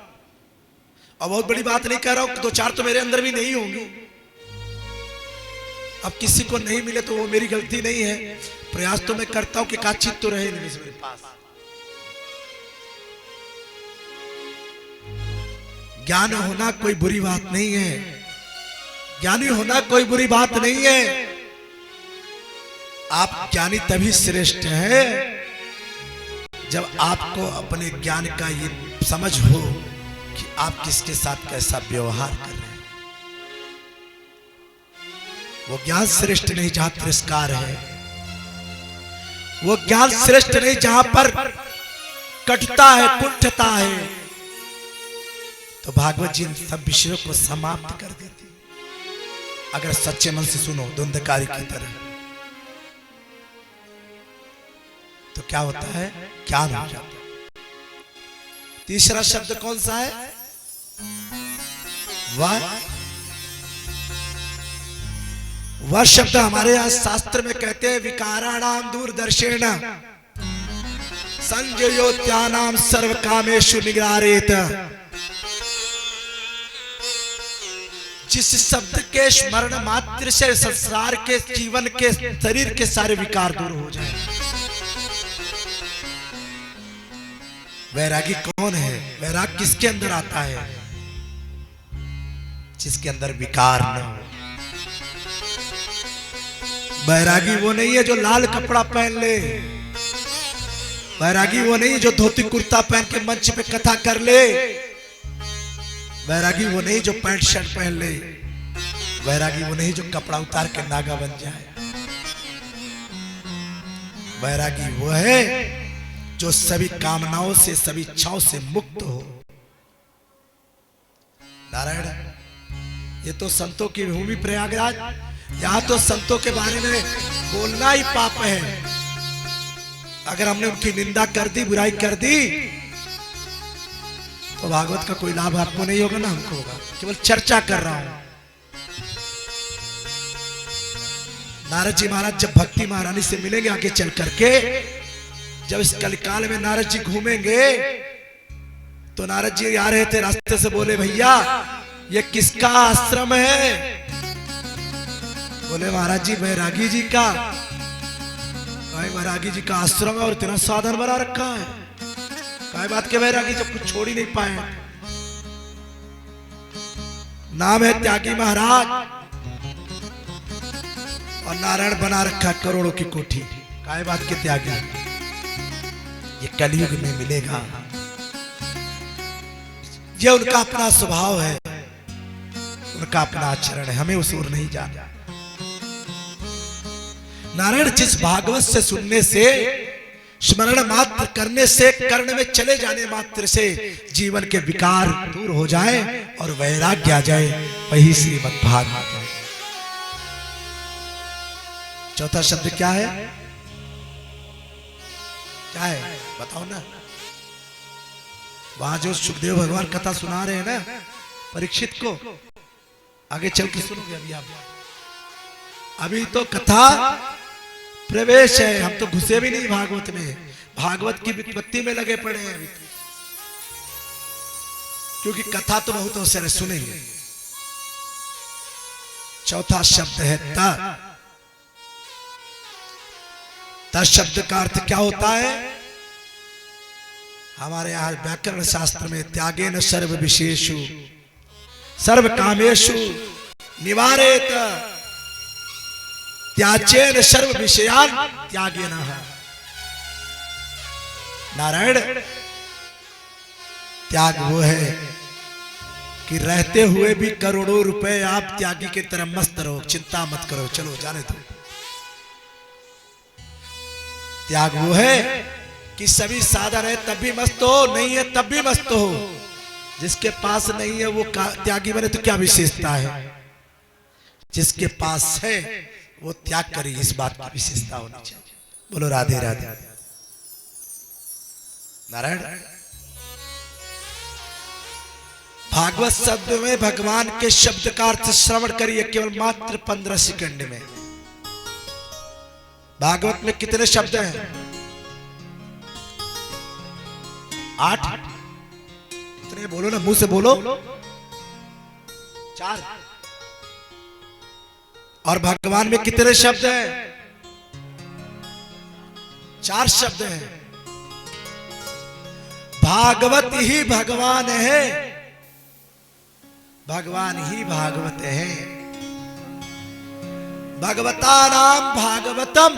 और बहुत बड़ी बात नहीं कह रहा हूं, दो चार तो मेरे अंदर भी नहीं होंगी। अब किसी को नहीं मिले तो वो मेरी गलती नहीं है, प्रयास तो मैं करता हूं कि काचित तो रहे नहीं मेरे पास। ज्ञान होना कोई बुरी बात नहीं है, ज्ञानी होना कोई बुरी बात नहीं है। आप ज्ञानी तभी श्रेष्ठ है जब आपको अपने ज्ञान का ये समझ हो कि आप किसके साथ कैसा व्यवहार कर रहे हैं। वो ज्ञान श्रेष्ठ नहीं जहां तिरस्कार है, वो ज्ञान श्रेष्ठ नहीं जहां पर कटता है, कुंठता है। तो भागवत जी इन सब विषयों को समाप्त कर देती अगर सच्चे मन से सुनो, धुंधकारी की तरह। तो क्या होता है? ज्ञान हो जाता है। तीसरा शब्द कौन सा है? वह शब्द हमारे यहां शास्त्र में कहते हैं विकाराणाम दूरदर्शेण संजयोत्यानाम सर्व कामेषु निग्रारेत। जिस शब्द के स्मरण मात्र से संसार के, जीवन के, शरीर के सारे विकार दूर हो जाए। वैरागी कौन है? वैराग किसके अंदर आता है? जिसके अंदर विकार न हो। वैरागी वो नहीं है जो लाल कपड़ा पहन ले, वैरागी वो नहीं जो धोती कुर्ता पहन के मंच पे कथा कर ले, वैरागी वो नहीं जो पैंट शर्ट पहन ले, वैरागी वो नहीं जो कपड़ा उतार के नागा बन जाए। वैरागी वो है जो सभी कामनाओं से, सभी इच्छाओं से मुक्त हो। नारायण, ये तो संतों की भूमि प्रयागराज, यहां तो संतों के बारे में बोलना ही पाप है। अगर हमने उनकी निंदा कर दी, बुराई कर दी, तो भागवत का कोई लाभ आपको नहीं होगा ना हमको होगा। केवल चर्चा कर रहा हूं। नारद जी महाराज जब भक्ति महारानी से मिलेंगे आगे चल करके, जब इस कलिकाल में नारद जी घूमेंगे तो नारद जी आ रहे थे, रास्ते से बोले भैया ये किसका आश्रम है? बोले महाराज जी बैरागी जी का। बैरागी जी का आश्रम है और इतना साधन बना रखा है। काय बात के बैरागी जब कुछ छोड़ ही नहीं पाए। नाम है त्यागी महाराज और नारायण बना रखा करोड़ों की कोठी। काय बात के त्यागी, ये कलयुग में मिलेगा। ये उनका अपना स्वभाव है, उनका अपना आचरण है, हमें उस ओर नहीं जाना। नारायण जिस भागवत से सुनने से, स्मरण मात्र करने से, कर्ण में चले जाने मात्र से जीवन के विकार दूर हो जाए और वैराग्य आ जाए, वही श्रीमद् भागवत है। चौथा शब्द क्या है? क्या है बताओ ना। वहां जो सुखदेव भगवान कथा सुना रहे हैं ना परीक्षित को, आगे चल के सुनोगे। अभी तो कथा प्रवेश है, हम तो घुसे भी नहीं भागवत में, भागवत की विपत्ति में लगे पड़े हैं अभी, क्योंकि कथा तो बहुत सारे सुनेंगे। चौथा शब्द है त। त शब्द का अर्थ क्या होता है? हमारे यहाँ व्याकरण शास्त्र में त्यागेन सर्व विशेषु सर्व कामेषु निवारेत त्याचेन सर्व विषयान त्यागेन। नारायण त्याग वो है कि रहते हुए भी करोड़ों रुपए आप त्यागी के तरह मस्त रहो, चिंता मत करो, चलो जाने दो। त्याग वो है कि सभी साधन है तब भी मस्त हो, नहीं है तब भी मस्त हो। जिसके पास नहीं है वो त्यागी बने तो क्या विशेषता है? जिसके पास है वो त्याग करे, इस बात की विशेषता होनी चाहिए। बोलो राधे राधे। नारायण भागवत शब्द में भगवान के शब्द का अर्थ श्रवण करिए केवल मात्र 15 सेकंड में। भागवत में कितने शब्द हैं? 8। इतने बोलो ना, मुंह से बोलो। 4। और भगवान में कितने शब्द हैं? 4 शब्द हैं। भागवत ही भगवान है, भगवान ही भागवत है। भगवता नाम भागवतम।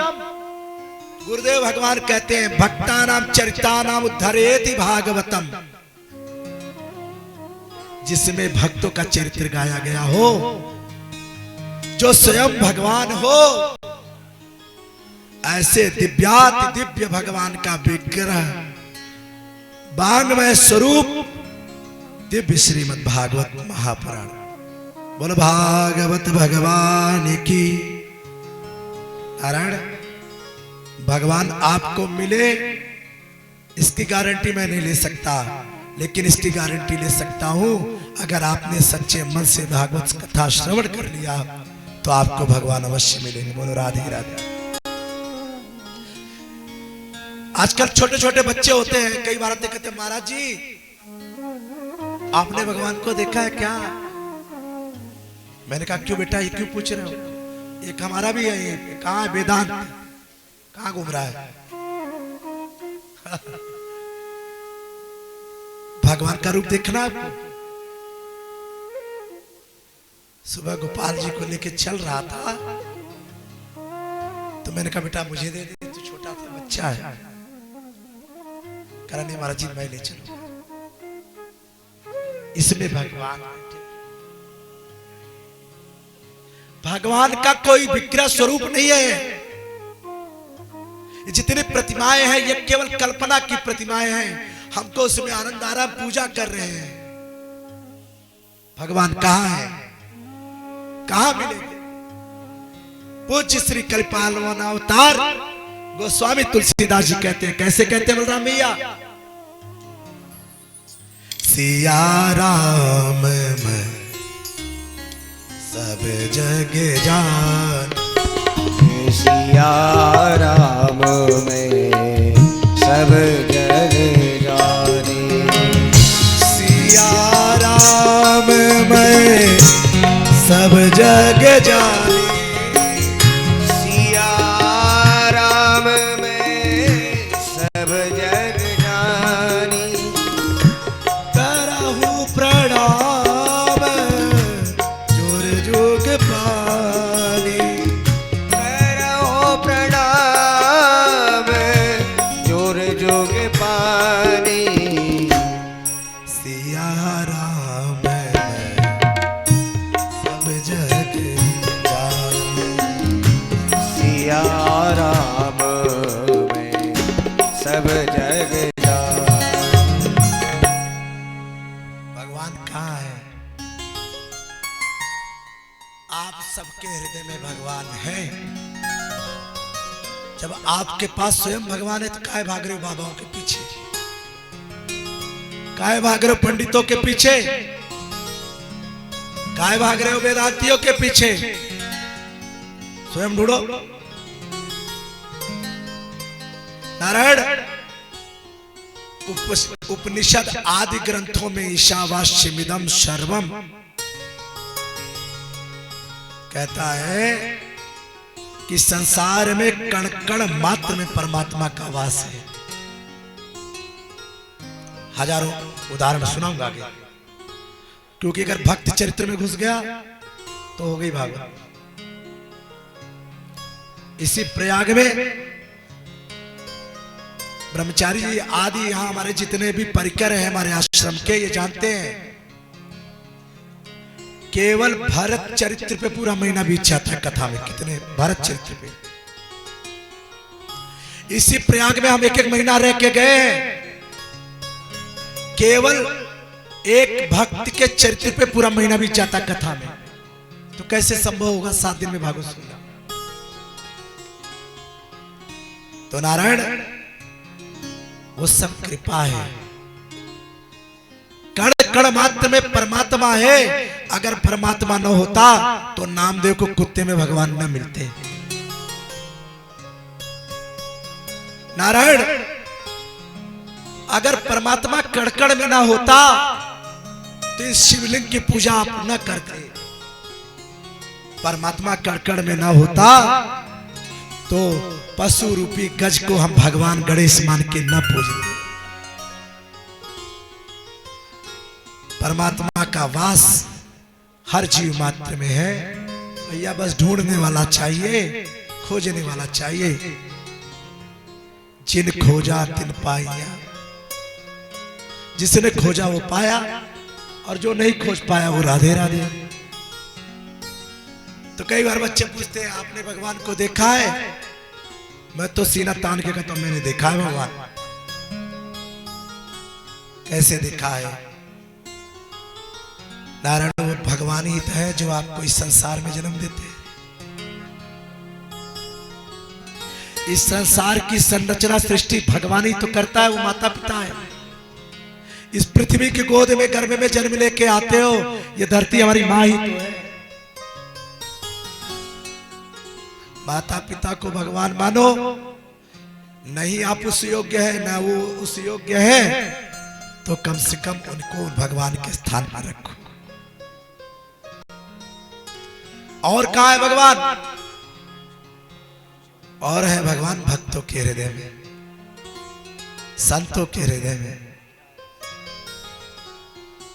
गुरुदेव भगवान कहते हैं भक्ता नाम चरिता नाम उद्धरेति भागवतम। जिसमें भक्तों का चरित्र गाया गया हो, जो स्वयं भगवान हो, ऐसे दिव्याति दिव्य भगवान का विग्रह वांग्मय स्वरूप दिव्य श्रीमद् भागवत महापुराण। बोलो भागवत भगवान की। नारायण भगवान आपको मिले इसकी गारंटी मैं नहीं ले सकता, लेकिन इसकी गारंटी ले सकता हूं अगर आपने सच्चे मन से भागवत कथा श्रवण कर लिया तो आपको भगवान अवश्य मिलेंगे। बोलो राधे राधे। आजकल छोटे छोटे बच्चे होते हैं, कई बार आते कहते महाराज जी आपने भगवान को देखा है क्या? मैंने कहा क्यों बेटा, ये क्यों पूछ रहे हो? एक हमारा भी है, ये कहाँ है वेदांत, कहाँ घूम रहा है? भगवान का रूप देखना आपको। सुबह गोपाल जी को लेके चल रहा था तो मैंने कहा बेटा मुझे दे दे, तू छोटा था बच्चा है। कहा नहीं महाराज जी मैं ले चलूं। इसमें भगवान, भगवान का कोई विग्रह स्वरूप नहीं है। जितनी प्रतिमाएं हैं ये केवल कल्पना की प्रतिमाएं हैं, हमको उसमें आनंद आ रहा, पूजा कर रहे हैं। भगवान कहाँ है, कहाँ मिलेंगे? पूज्य श्री कलिपालवन अवतार गोस्वामी तुलसीदास जी कहते हैं, कैसे कहते हैं बलराम भैया? सिया राम मैं सब जग जान, सिया राम में सब जग जाने, सब जग जानी। सिया राम में सब जग जानी। करहु प्रणाम जोर जोग पानी। करो प्रणाम जोर जोग पानी। सिया राम सब जग जानी। सिया राम में सब जग जानी। भगवान कहाँ है? आप सबके हृदय में भगवान है। जब आपके पास स्वयं भगवान है तो काहे भाग रहे हो बाबाओं के पीछे? काहे भाग रहे हो पंडितों के पीछे? काहे भाग रहे हो वेदांतियों के पीछे? स्वयं ढूंढो। नारायण उपनिषद आदि ग्रंथों में ईशावास्यमिदं सर्वम कहता है कि संसार में कण कण मात्र में परमात्मा का वास है। हजारों उदाहरण सुनाऊंगा आगे, क्योंकि अगर भक्त चरित्र में घुस गया तो हो गई भागवत। इसी प्रयाग में ब्रह्मचारी जी आदि यहां हमारे जितने भी परिकर हैं हमारे आश्रम के, ये जानते हैं केवल भरत चरित्र पे पूरा महीना बीत जाता है कथा में। कितने भरत चरित्र पे इसी प्रयाग में हम एक एक महीना रह के गए हैं। केवल एक भक्त के चरित्र पे पूरा महीना बीत जाता कथा में, तो कैसे संभव होगा 7 दिन में भागवत सुनना? तो नारायण वो सब कृपा है। कण कण मात्र में परमात्मा है। अगर परमात्मा न होता तो नामदेव को कुत्ते में भगवान न मिलते। नारायण अगर परमात्मा कड़कड़ में ना होता तो इस शिवलिंग की पूजा आप न करते। परमात्मा कड़कड़ में ना होता तो पशु रूपी गज को हम भगवान गणेश मान के न पूजते। परमात्मा का वास हर जीव मात्र में है। भैया बस ढूंढने वाला चाहिए, खोजने वाला चाहिए। जिन खोजा तिन पाया। जिसने खोजा वो पाया, और जो नहीं खोज पाया वो राधे राधे। तो कई बार बच्चे पूछते हैं आपने भगवान को देखा है? मैं तो सीना तान के कहता हूं मैंने देखा है भगवान। कैसे देखा है? नारायण वो भगवान ही तो है जो आपको इस संसार में जन्म देते हैं। इस संसार की संरचना सृष्टि भगवान ही तो करता है। वो माता पिता है। इस पृथ्वी की गोद में गर्भ में जन्म लेके आते हो, ये धरती हमारी माँ ही तो है। माता पिता को भगवान मानो। नहीं आप उस योग्य है ना वो उस योग्य है, तो कम से कम उनको भगवान के स्थान पर रखो। और कहाँ है भगवान? और है भगवान भक्तों के हृदय में, संतों के हृदय में।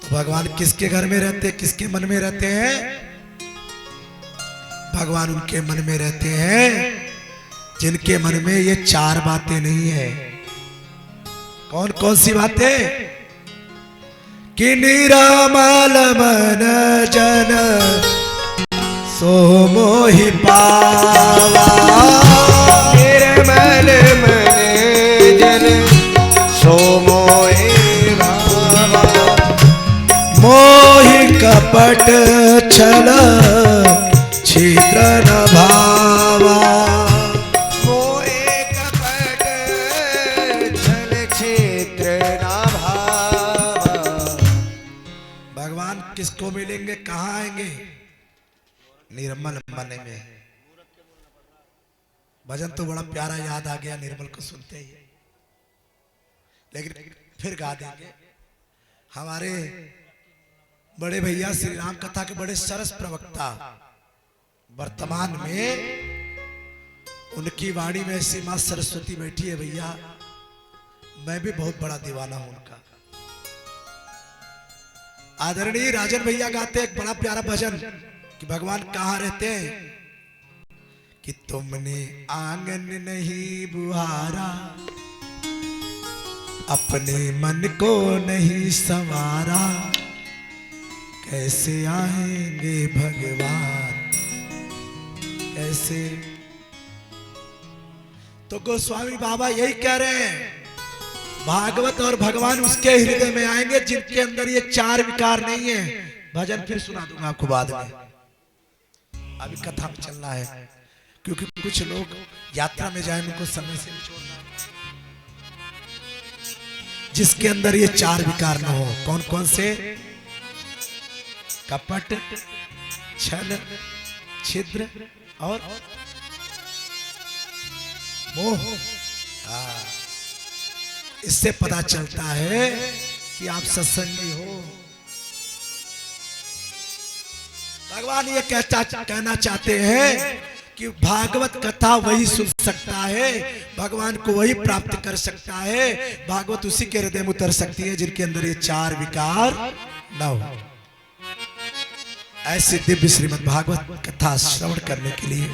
तो भगवान किसके घर में रहते, किसके मन में रहते हैं? भगवान उनके मन में रहते हैं जिनके मन में ये 4 बातें नहीं है। कौन कौन सी बातें? कि निरामल मन जन सो मोहि पावा। निर्मल मन जन सो मोहि पावा। मोहि कपट छल छिद्र न भावा। मोहि कपट छल छिद्र न भावा। भगवान किसको मिलेंगे, कहाँ आएंगे? निर्मल मन में। भजन तो बड़ा प्यारा याद आ गया निर्मल को सुनते ही, लेकिन फिर गा देंगे। हमारे बड़े भैया श्री राम कथा के बड़े सरस प्रवक्ता, वर्तमान में उनकी वाणी में ऐसी मां सरस्वती बैठी है भैया, मैं भी बहुत बड़ा दीवाना हूं उनका। आदरणीय राजन भैया गाते एक बड़ा प्यारा भजन कि भगवान कहां रहते हैं, कि तुमने आंगन नहीं बुहारा, अपने मन को नहीं संवारा, कैसे आएंगे भगवान कैसे। तो गोस्वामी बाबा यही कह रहे हैं, भागवत और भगवान उसके हृदय में आएंगे जिनके अंदर ये चार विकार नहीं है। भजन फिर सुना दूंगा आपको बाद में, अभी कथा में चलना है, क्योंकि कुछ लोग यात्रा में जाए उनको समय से छोड़ना है। जिसके अंदर ये चार विकार न हो, कौन कौन से? कपट, छल, छिद्र और मोह। इससे पता चलता है कि आप सत्संगी हो। भगवान ये कहना चाहते हैं कि भागवत कथा वही सुन सकता है, भगवान को वही प्राप्त कर सकता है, भागवत उसी के हृदय में उतर सकती है जिनके अंदर ये चार विकार न हो। ऐसे दिव्य श्रीमद् भागवत कथा श्रवण करने के लिए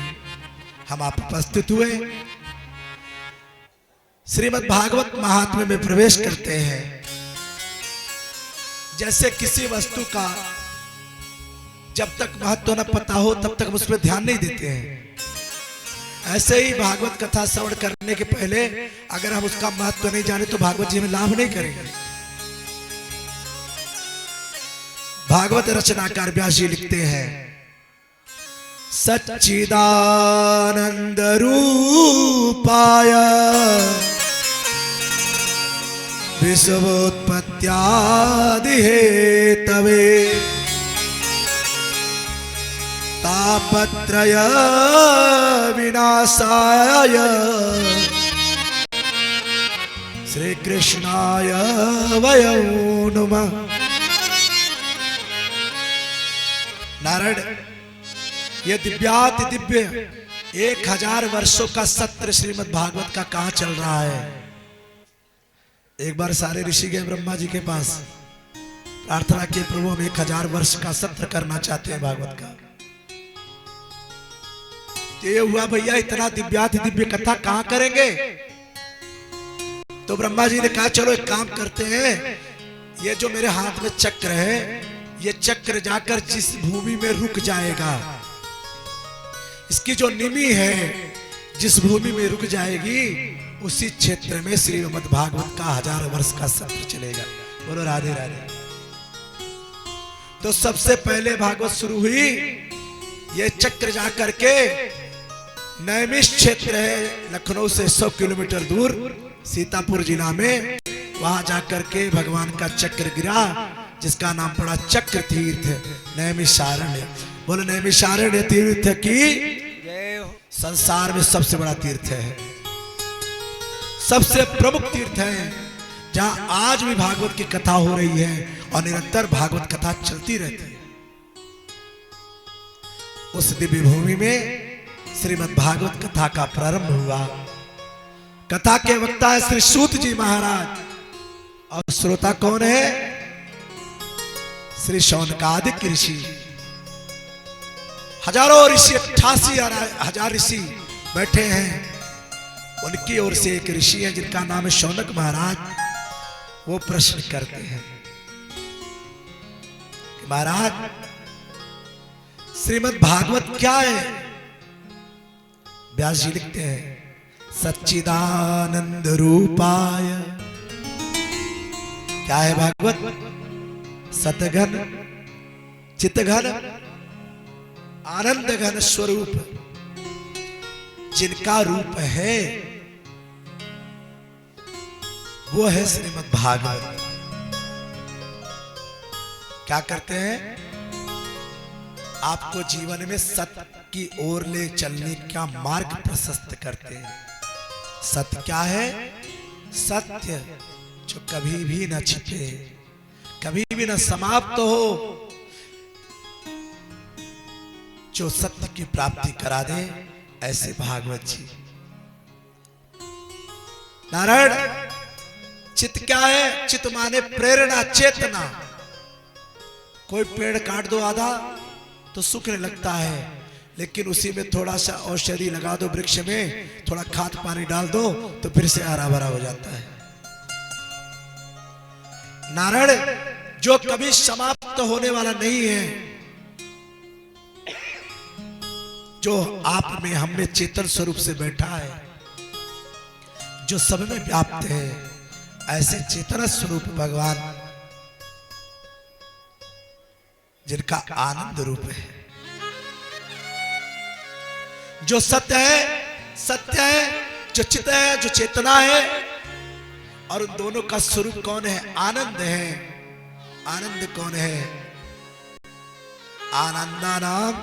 हम आप उपस्थित हुए। श्रीमद् भागवत महात्म्य में प्रवेश करते हैं। जैसे किसी वस्तु का जब तक महत्व न पता हो तब तक हम उस पर ध्यान नहीं देते हैं, ऐसे ही भागवत कथा श्रवण करने के पहले अगर हम उसका महत्व नहीं जाने तो भागवत जी में लाभ नहीं करेंगे। भागवत रचनाकार व्यास जी लिखते हैं, सच्चिदानंद रूपाय विश्वोत्पत्त्यादि हेतवे तापत्रय विनाशाय श्री कृष्णाय वयं नमः। नारायण, ये दिव्याति दिव्य 1000 वर्षों का सत्र श्रीमद् भागवत का कहां चल रहा है। एक बार सारे ऋषि गए ब्रह्मा जी के पास, प्रार्थना किए प्रभु हम 1000 वर्ष का सत्र करना चाहते हैं भागवत का। तो ये हुआ भैया, इतना दिव्याति दिव्य कथा कहां करेंगे? तो ब्रह्मा जी ने कहा चलो एक काम करते हैं, ये जो मेरे हाथ में चक्र है, ये चक्र जाकर जिस भूमि में रुक जाएगा, इसकी जो निमि है जिस भूमि में रुक जाएगी, उसी क्षेत्र में श्रीमद् भागवत का 1000 वर्ष का सत्र चलेगा। बोलो राधे राधे। तो सबसे पहले भागवत शुरू हुई, ये चक्र जाकर के नैमिष क्षेत्र है, लखनऊ से 100 किलोमीटर दूर सीतापुर जिला में, वहां जाकर के भगवान का चक्र गिरा, जिसका नाम पड़ा चक्र तीर्थ नैमिषारण्य। बोलो नैमिषारण्य तीर्थ की संसार में सबसे बड़ा तीर्थ है, सबसे प्रमुख तीर्थ है, जहां आज भी भागवत की कथा हो रही है और निरंतर भागवत कथा चलती रहती है। उस दिव्य भूमि में श्रीमद् भागवत कथा का प्रारंभ हुआ। कथा के वक्ता है श्री सूत जी महाराज, और श्रोता कौन है? श्री शौनकादिक ऋषि। हजारों ऋषि, 88,000 ऋषि बैठे हैं। उनकी ओर से एक ऋषि है जिनका नाम है शौनक महाराज। वो प्रश्न करते हैं कि महाराज श्रीमद् भागवत क्या है? व्यास जी लिखते हैं, सच्चिदानंद रूपाय। क्या है भागवत? सतघन, चितघन, आनंद घन स्वरूप, जिनका रूप है वो है श्रीमद् भागवत। क्या करते हैं? आपको जीवन में सत्य की ओर ले चलने का मार्ग प्रशस्त करते हैं। सत्य क्या है? सत्य जो कभी भी न छिपे, कभी भी न समाप्त हो, जो सत्य की प्राप्ति करा दे, ऐसे भागवत जी। नारायण, चित्त क्या है? चित्त माने प्रेरणा, चेतना। कोई पेड़ काट दो आधा तो सूखने लगता है, लेकिन उसी में थोड़ा सा औषधि लगा दो, वृक्ष में थोड़ा खाद पानी डाल दो तो फिर से हरा भरा हो जाता है। नारायण, जो कभी समाप्त होने वाला नहीं है, जो आप में हम में चेतन स्वरूप से बैठा है, जो सब में व्याप्त है, ऐसे चेतन स्वरूप भगवान जिनका आनंद रूप है, जो सत्य है, सत्य है, जो चित्त है, जो चेतना है, और उन दोनों का स्वरूप कौन है? आनंद है। आनंद कौन है? आनंदानाम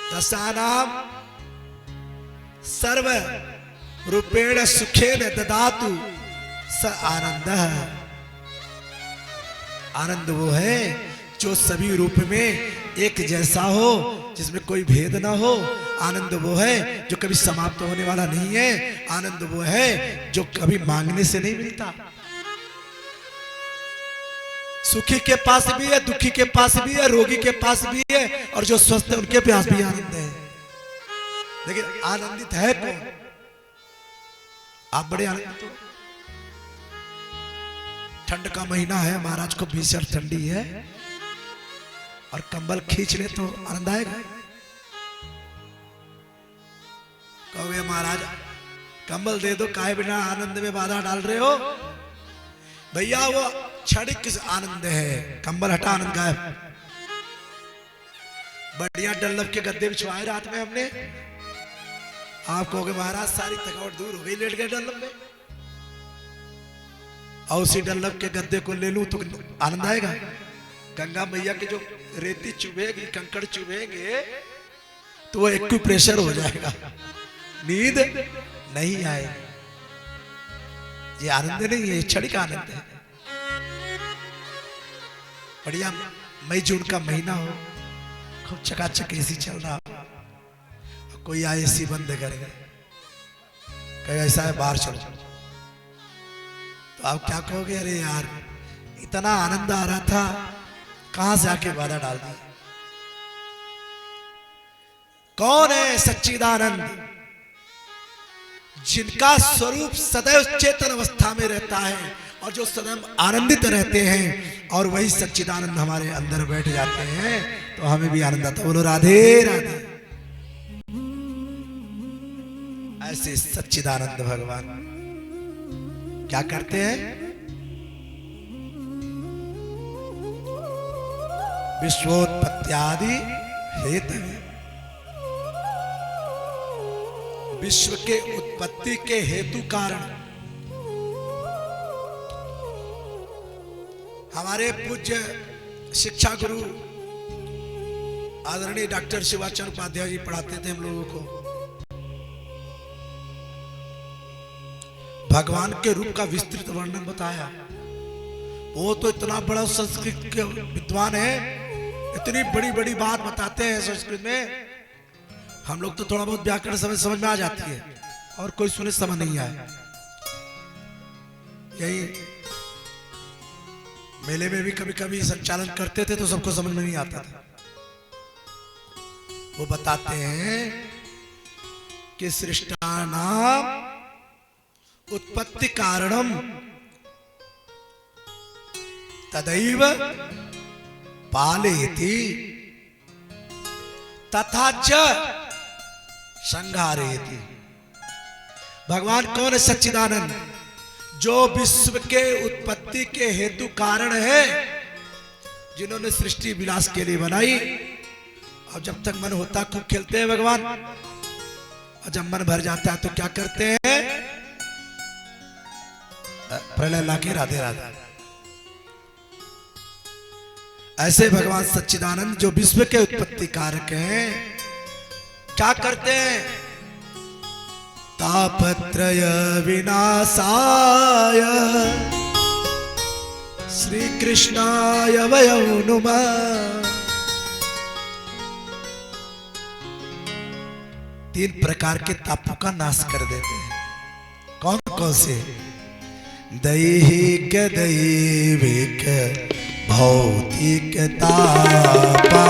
दशानाम सर्व रूपेण सुखेन ददातु स आनंद। आनंद वो है जो सभी रूप में एक जैसा हो, जिसमें कोई भेद ना हो। आनंद वो है जो कभी समाप्त होने वाला नहीं है। आनंद वो है जो कभी मांगने से नहीं मिलता। सुखी के पास भी है, दुखी के पास भी है, रोगी के पास भी है, और जो स्वस्थ है उनके पास भी आनंद है। लेकिन आनंदित है कौन? आप बड़े आनंदित हो। ठंड का महीना है, महाराज को भीषण ठंडी है, और कंबल खींच ले तो आनंद आएगा। कहोगे महाराज कंबल दे दो, काहे बिना आनंद में बाधा डाल रहे हो? भैया वो क्षणिक आनंद है, कंबल हटा आनंद गायब। बढ़िया डल्लब के गद्दे बिछवाए रात में हमने, आप कहोगे महाराज सारी थकावट दूर हो गई, लेट गए डल्लब में। और उसी डल्लब के गद्दे को ले लूं तो आनंद आएगा? गंगा मैया के जो रेती चुभेगी, कंकड़ चुभेंगे, तो वो एक प्रेशर हो जाएगा, नींद नहीं आएगी। ये आनंद नहीं है, क्षणिक आनंद है। बढ़िया मई जून का महीना हो, खूब चकाचक एसी चल रहा हो, कोई आए एसी बंद कर गए, कहीं ऐसा है बाहर चलो, तो आप क्या कहोगे? अरे यार इतना आनंद आ रहा था, कहां से आके बाधा डाल दी। कौन है सच्चिदानंद? जिनका स्वरूप सदैव चेतन अवस्था में रहता है, और जो सदैव आनंदित रहते हैं, और वही सच्चिदानंद हमारे अंदर बैठ जाते हैं, तो हमें भी आनंद आता। बोलो राधे राधे। ऐसे सच्चिदानंद भगवान क्या करते हैं? विश्वोत्पत्त्यादि हेतु, विश्व के उत्पत्ति के हेतु कारण हमारे पूज्य शिक्षा गुरु आदरणीय डॉक्टर शिवाचंद्र उपाध्याय जी पढ़ाते थे हम लोगों को। भगवान के रूप का विस्तृत वर्णन बताया। वो तो इतना बड़ा संस्कृत के विद्वान है, इतनी बड़ी बड़ी बात बताते हैं संस्कृत में, हम लोग तो थोड़ा बहुत व्याकरण समझ में आ जाती है, और कोई सुने समझ नहीं आए। यही मेले में भी कभी कभी संचालन करते थे तो सबको समझ में नहीं आता था। वो बताते हैं कि सृष्टानाम उत्पत्ति कारणम तदैव पालयति तथा च संहारयति। भगवान कौन है? सच्चिदानंद, जो विश्व के उत्पत्ति के हेतु कारण है, जिन्होंने सृष्टि विलास के लिए बनाई। और जब तक मन होता खूब खेलते हैं भगवान, और जब मन भर जाता है तो क्या करते हैं? प्रलय लाके राधे राधे। ऐसे भगवान सच्चिदानंद जो विश्व के उत्पत्ति कारक हैं, क्या करते हैं? तापत्रय विनाशाय श्री कृष्णाय वयं नुमः। 3 प्रकार के तापों का नाश कर देते हैं। कौन कौन से? दैहिक, दैविक, भौतिक तापा।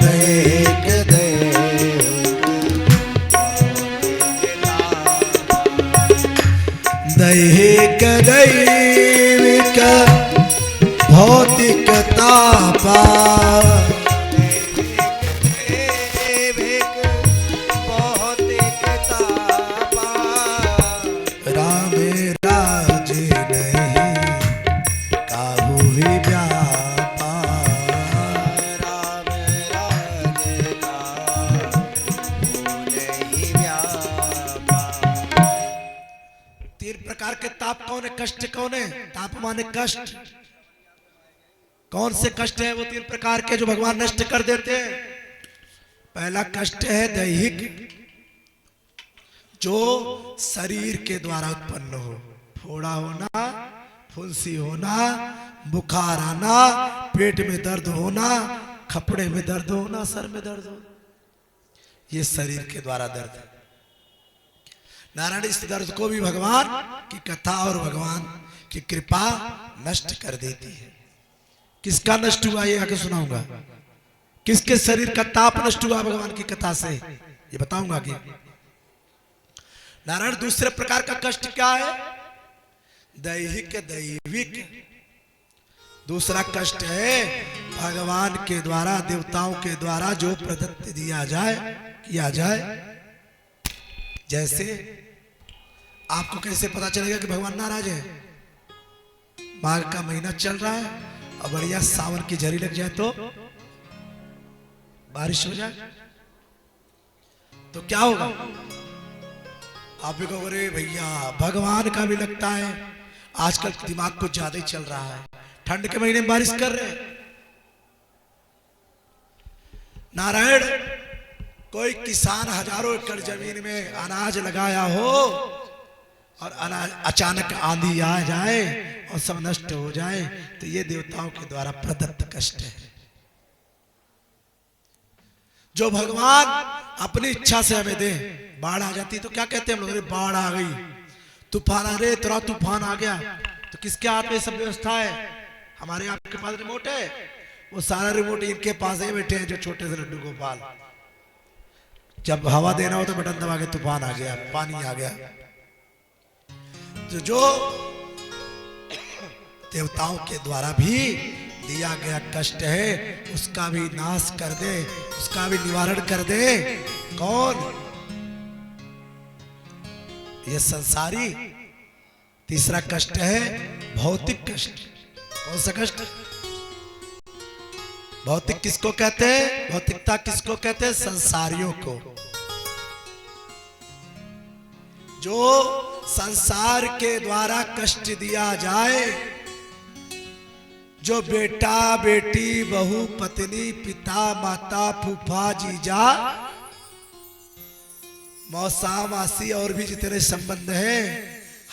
दैहिक, दैहिक, दैविक, भौतिक तापा। राम राज नहीं काहू ही व्यापा। राम राज काहू नहीं व्यापा। 3 प्रकार के ताप कौन है? कष्ट कौन है? ताप माने कष्ट। कौन से कष्ट है वो 3 प्रकार के जो भगवान नष्ट कर देते हैं? पहला कष्ट है दैहिक, जो शरीर के द्वारा उत्पन्न हो। फोड़ा होना, फुंसी होना, बुखार आना, पेट में दर्द होना, खपड़े में दर्द होना, सर में दर्द हो, ये शरीर के द्वारा दर्द है। नारायण इस दर्द को भी भगवान की कथा और भगवान की कृपा नष्ट कर देती है। किसका नष्ट हुआ ये आगे सुनाऊंगा। किसके शरीर का ताप नष्ट हुआ भगवान की कथा से ये बताऊंगा कि नारायण दूसरे प्रकार का कष्ट क्या है? दैहिक, दैविक। दूसरा कष्ट है भगवान के द्वारा, देवताओं के द्वारा जो प्रदत्त दिया जाए, किया जाए। जैसे आपको कैसे पता चलेगा कि भगवान नाराज है? माघ का महीना चल रहा है और बढ़िया सावन की झड़ी लग जाए तो बारिश हो जाए तो क्या होगा? आप भी कहोगे अरे भैया भगवान का भी लगता है, आजकल दिमाग कुछ ज्यादा ही चल रहा है, ठंड के महीने में बारिश कर रहे हैं। नारायण कोई किसान हजारों एकड़ जमीन में अनाज लगाया हो और अनाज अचानक आंधी आ जाए और सब नष्ट हो जाए तो ये देवताओं के द्वारा प्रदत्त कष्ट है। जो भगवान अपनी इच्छा से हमें दे। बाढ़ आ जाती तो क्या कहते हैं हम लोग? अरे बाढ़ आ गई, तूफान आ रहे, तेरा तूफान आ गया। तो किसके हाथ में सब व्यवस्था है? हमारे आपके पास रिमोट है, वो सारा रिमोट इनके पास है, बैठे हैं जो छोटे से लड्डू गोपाल। जब हवा देना हो तो बटन दबा के तूफान आ गया, पानी आ गया। तो जो देवताओं के द्वारा भी दिया गया कष्ट है उसका भी नाश कर दे, उसका भी निवारण कर दे। कौन? ये संसारी। तीसरा कष्ट है भौतिक कष्ट। कौन सा कष्ट? भौतिक किसको कहते हैं? भौतिकता किसको कहते हैं? संसारियों को। जो संसार के द्वारा कष्ट दिया जाए, जो बेटा बेटी बहू पत्नी पिता माता फूफा जीजा मौसा मासी और भी जितने संबंध हैं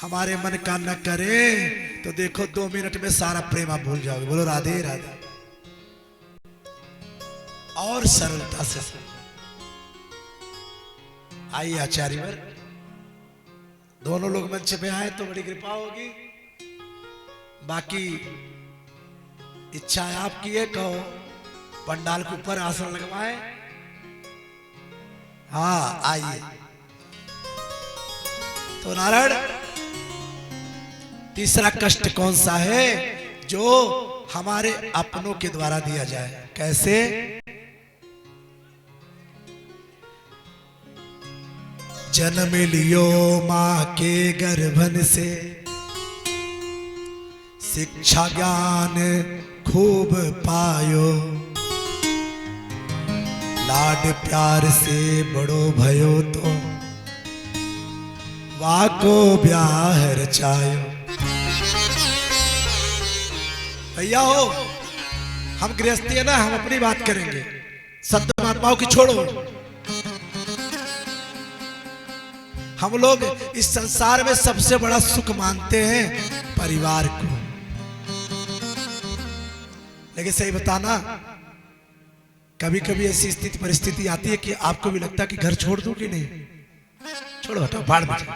हमारे मन का न करें तो देखो 2 मिनट में सारा प्रेम आप भूल जाओगे। बोलो राधे राधे। और सरलता से आइए आचार्य वर्ग, दोनों लोग मंच पे आए तो बड़ी कृपा होगी। बाकी इच्छा है आपकी है, कहो पंडाल के ऊपर आसन लगवाए। हाँ आइए। तो नारायण तीसरा कष्ट कौन सा है? जो हमारे अपनों के द्वारा दिया जाए। कैसे? जन्म लियो मां के गर्भन से, शिक्षा ज्ञान खूब पायो, लाड प्यार से बड़ो भयो तो वाको ब्याह रचायो। भैया हो हम गृहस्थी है ना, हम अपनी बात करेंगे, संत महात्माओं की छोड़ो। हम लोग इस संसार में सबसे बड़ा सुख मानते हैं परिवार को। लेकिन सही बताना कभी कभी ऐसी स्थिति परिस्थिति आती है कि आपको भी लगता है कि घर छोड़ दूं कि नहीं, छोड़ो हटाओ भाड़ में जाओ।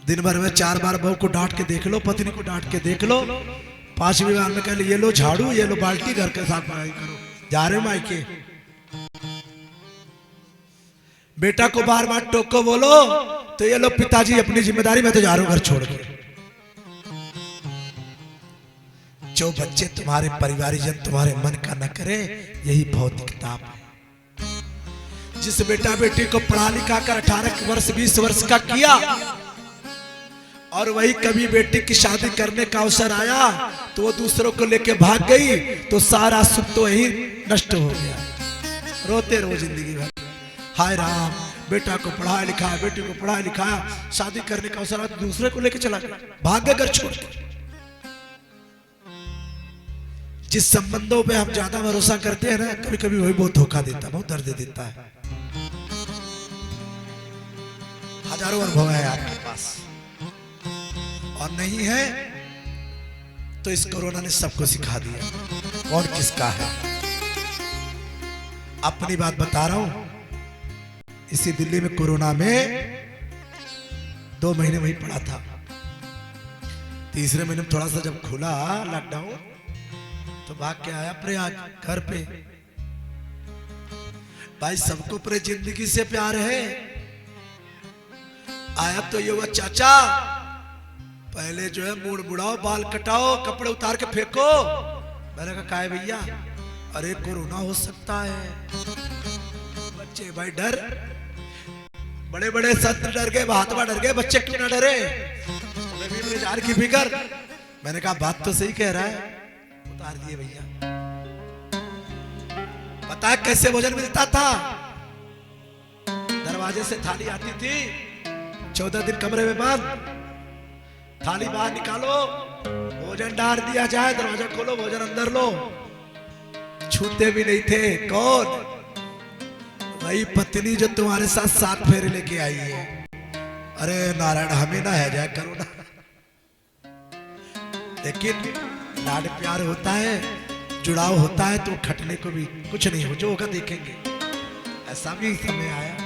दिन भर में 4 बार बहू को डांट के देख लो, पत्नी को डांट के देख लो, 5वीं बार में कह लो ये लो झाड़ू, ये लो बाल्टी, घर के साथ पढ़ाई करो, जा रहे हो मायके। बेटा को बार बार टोको बोलो तो ये लो पिताजी अपनी जिम्मेदारी, मैं तो जा रहा हूं घर छोड़ के। जो बच्चे तुम्हारे परिवारीजन तुम्हारे मन का न करे, यही भौतिक ताप है। जिस बेटा बेटी को पढ़ा लिखा कर 18 वर्ष 20 वर्ष का किया और वही कभी बेटी की शादी करने का अवसर आया तो वो दूसरों को लेके भाग गई, तो सारा सुख तो यही नष्ट हो गया। रोते रहो जिंदगी भर, हाय राम, बेटा को पढ़ाया लिखाया, बेटी को पढ़ाया लिखाया, शादी करने का अवसर आया तो दूसरे को लेके चला गया, भाग गए घर छोड़ के। जिस संबंधों पे हम ज्यादा भरोसा करते हैं ना, कभी कभी वही बहुत धोखा देता है, बहुत दर्द देता है। हजारों अनुभव है आपके पास, और नहीं है तो इस कोरोना ने सबको सिखा दिया कौन किसका है। अपनी बात बता रहा हूं, इसी दिल्ली में कोरोना में 2 महीने वही पड़ा था। तीसरे महीने में थोड़ा सा जब खुला लॉकडाउन तो भाग के आया प्रयाग घर पे। भाई सबको अपने जिंदगी से प्यार है। आया तो ये हुआ, चाचा पहले जो है मूड बुढ़ाओ, बाल कटाओ, कपड़े उतार के फेंको। मैंने कहा काय भैया, अरे कोरोना हो सकता है। बच्चे भाई डर, बड़े बड़े संत डर गए, महात्मा डर गए, बच्चे क्यों ना डरे? जार की फिकर। मैंने कहा बात तो सही कह रहा है, उतार दिए भैया। पता है कैसे भोजन मिलता था? दरवाजे से थाली आती थी, 14 दिन कमरे में बंद, थाली बाहर निकालो, भोजन डाल दिया जाए, दरवाजा खोलो, भोजन अंदर लो। छूते भी नहीं थे। कौन? वही पत्नी जो तुम्हारे साथ 7 फेरे लेके आई है। अरे नारायण, हमें ना है जाए करो ना। लेकिन लाड प्यार होता है, जुड़ाव होता है तो खटने को भी कुछ नहीं हो, जो होगा देखेंगे। ऐसा भी समय आया,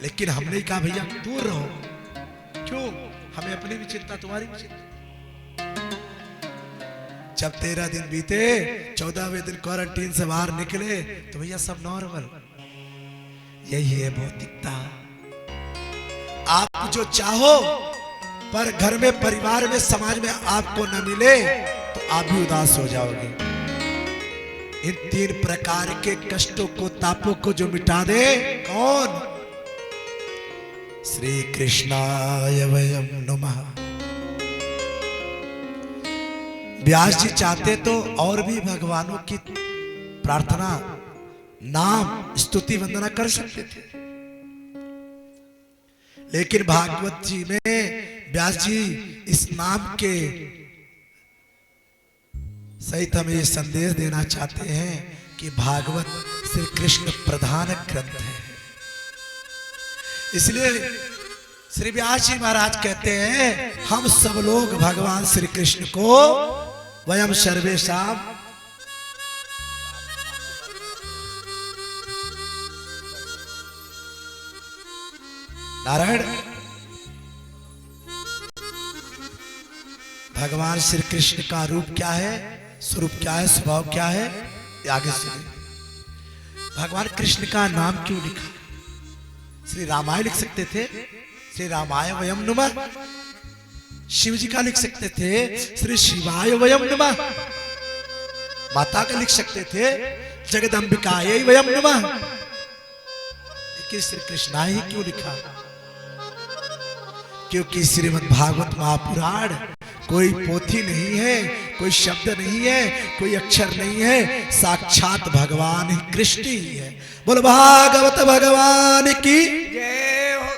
लेकिन हमने कहा भैया दूर रहो। क्यों? हमें अपनी भी चिंता, तुम्हारी भी चिंता। जब 13 दिन बीते, 14वें दिन क्वारंटीन से बाहर निकले तो भैया सब नॉर्मल। यही है भौतिकता। आप जो चाहो पर घर में, परिवार में, समाज में आपको न मिले तो आप भी उदास हो जाओगे। इन 3 प्रकार के कष्टों को, तापों को जो मिटा दे, कौन? श्री कृष्णाय वयम नमः। व्यास जी चाहते तो और भी भगवानों की प्रार्थना, नाम, स्तुति, वंदना कर सकते थे, लेकिन भागवत जी में व्यास जी इस नाम के सहित हमें ये संदेश देना चाहते हैं कि भागवत श्री कृष्ण प्रधान ग्रंथ है। इसलिए श्री व्यास जी महाराज कहते हैं, हम सब लोग भगवान श्री कृष्ण को वयम सर्वेषाम नारायण, भगवान श्री कृष्ण का रूप क्या है, स्वरूप क्या है, स्वभाव क्या है, ये आगे सुनिए। भगवान कृष्ण का नाम क्यों लिखा? श्री रामाय लिख सकते थे, श्री रामाय वयम नमः। शिव जी का लिख सकते थे, श्री शिवाय वयम नमः। माता का लिख सकते थे, जगदम्बिकायै वयम नमः। लेकिन श्री कृष्णा ही क्यों लिखा? क्योंकि श्रीमद् भागवत महापुराण कोई पोथी नहीं है, कोई शब्द नहीं है, कोई अक्षर नहीं है, साक्षात भगवान ही कृष्ण ही है। बोलो भागवत भगवान की जय हो।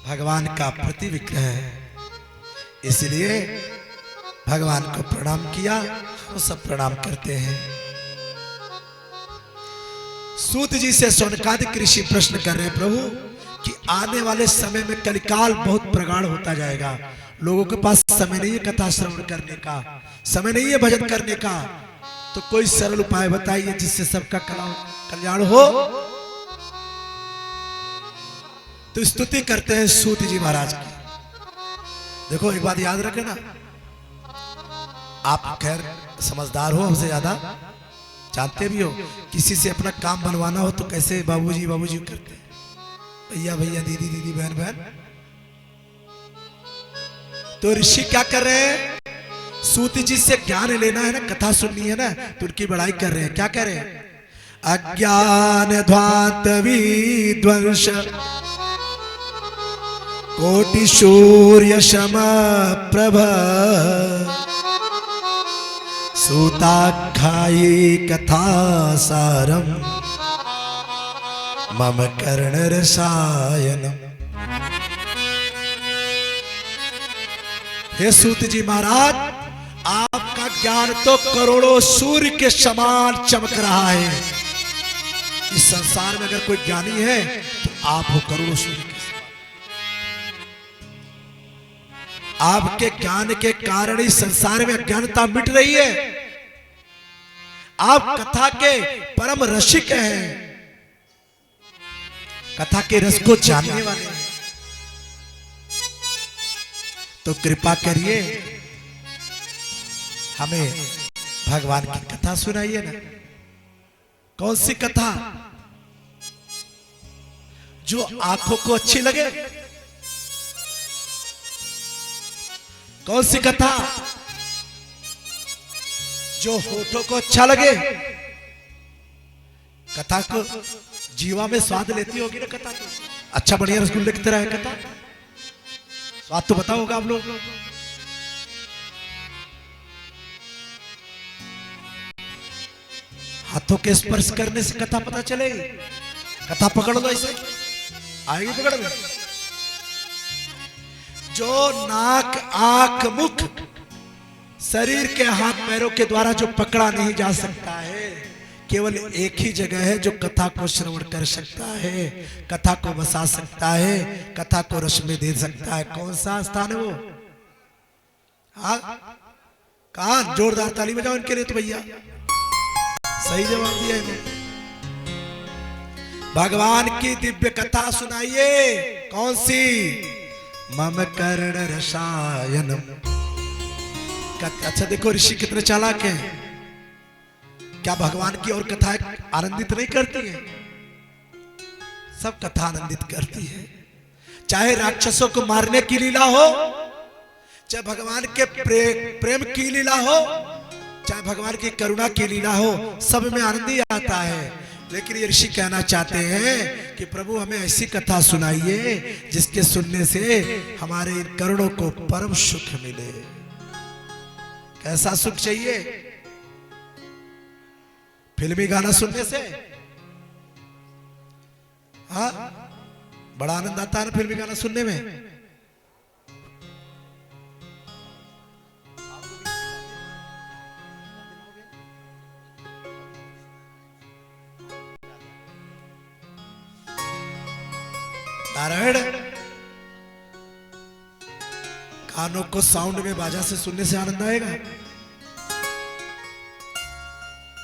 भगवान का प्रति विग्रह है, इसलिए भगवान को प्रणाम किया, हम सब प्रणाम करते हैं। सूत जी से शौनकादिक ऋषि प्रश्न कर रहे हैं, प्रभु कि आने वाले समय में कलिकाल बहुत प्रगाढ़ होता जाएगा, लोगों के पास समय नहीं है कथा श्रवण करने का, समय नहीं है भजन करने का, तो कोई सरल उपाय बताइए जिससे सबका कल्याण हो। तो स्तुति करते हैं सूत जी महाराज की। देखो एक बात याद रखे ना, आप खैर समझदार हो, हमसे ज्यादा जानते भी हो, किसी से अपना काम बनवाना हो तो कैसे बाबूजी बाबूजी करते हैं, भैया भैया, दीदी दीदी, बहन बहन। तो ऋषि क्या कर रहे हैं, सूत जी से ज्ञान लेना है ना, कथा सुननी है ना, तो उनकी बड़ाई कर रहे हैं। क्या कह रहे हैं, अज्ञान ध्वांत विध्वंस कोटि सूर्य सम प्रभ सूताख्यायी कथा सारम मम कर्ण रसायनम। हे सूत जी महाराज, आपका ज्ञान तो करोड़ों सूर्य के समान चमक रहा है। इस संसार में अगर कोई ज्ञानी है तो आप हो, करोड़ों सूर्य के समान। आपके ज्ञान के कारण इस संसार में अज्ञानता मिट रही है। आप कथा के परम रसिक हैं, कथा के रस को जानने वाले हैं। तो कृपा करिए हमें भगवान की कथा सुनाइए ना। कौन सी कथा जो आंखों को अच्छी लगे, कौन सी कथा जो होठों को अच्छा लगे। कथा को जीवा में स्वाद लेती होगी ना कथा, तो अच्छा बढ़िया रसगुल्ले की तरह है कथा, स्वाद तो पता होगा आप लोग। हाथों के स्पर्श करने से कथा पता चलेगी। कथा पकड़ लो, ऐसे आएगी पकड़ लो। जो नाक आंख मुख शरीर के हाथ पैरों के द्वारा जो पकड़ा नहीं जा सकता है, केवल एक ही जगह है जो कथा को श्रवण कर सकता है, कथा को बसा सकता है, कथा को रस में दे सकता है। कौन सा स्थान है वो? हाँ, कहा? जोरदार ताली बजाओ इनके लिए तो भैया, सही जवाब दिया है। भगवान की दिव्य कथा सुनाइए। कौन सी? मम कर्ण रसायनम। अच्छा देखो ऋषि कितने चालाक हैं। क्या भगवान की और कथा आनंदित नहीं करती है? सब कथा आनंदित करती है। चाहे राक्षसों को मारने की लीला हो, चाहे भगवान के प्रेम की लीला हो, चाहे भगवान की करुणा की लीला हो, सब में आनंद ही आता है। लेकिन ये ऋषि कहना चाहते हैं कि प्रभु हमें ऐसी कथा सुनाइए जिसके सुनने से हमारे इन करुणों को परम सुख मिले। कैसा सुख चाहिए? फिल्मी गाना सुनने से? हाँ, बड़ा आनंद आता है ना फिल्मी गाना सुनने में। नारायण, कानों को साउंड में बाजा से सुनने से आनंद आएगा,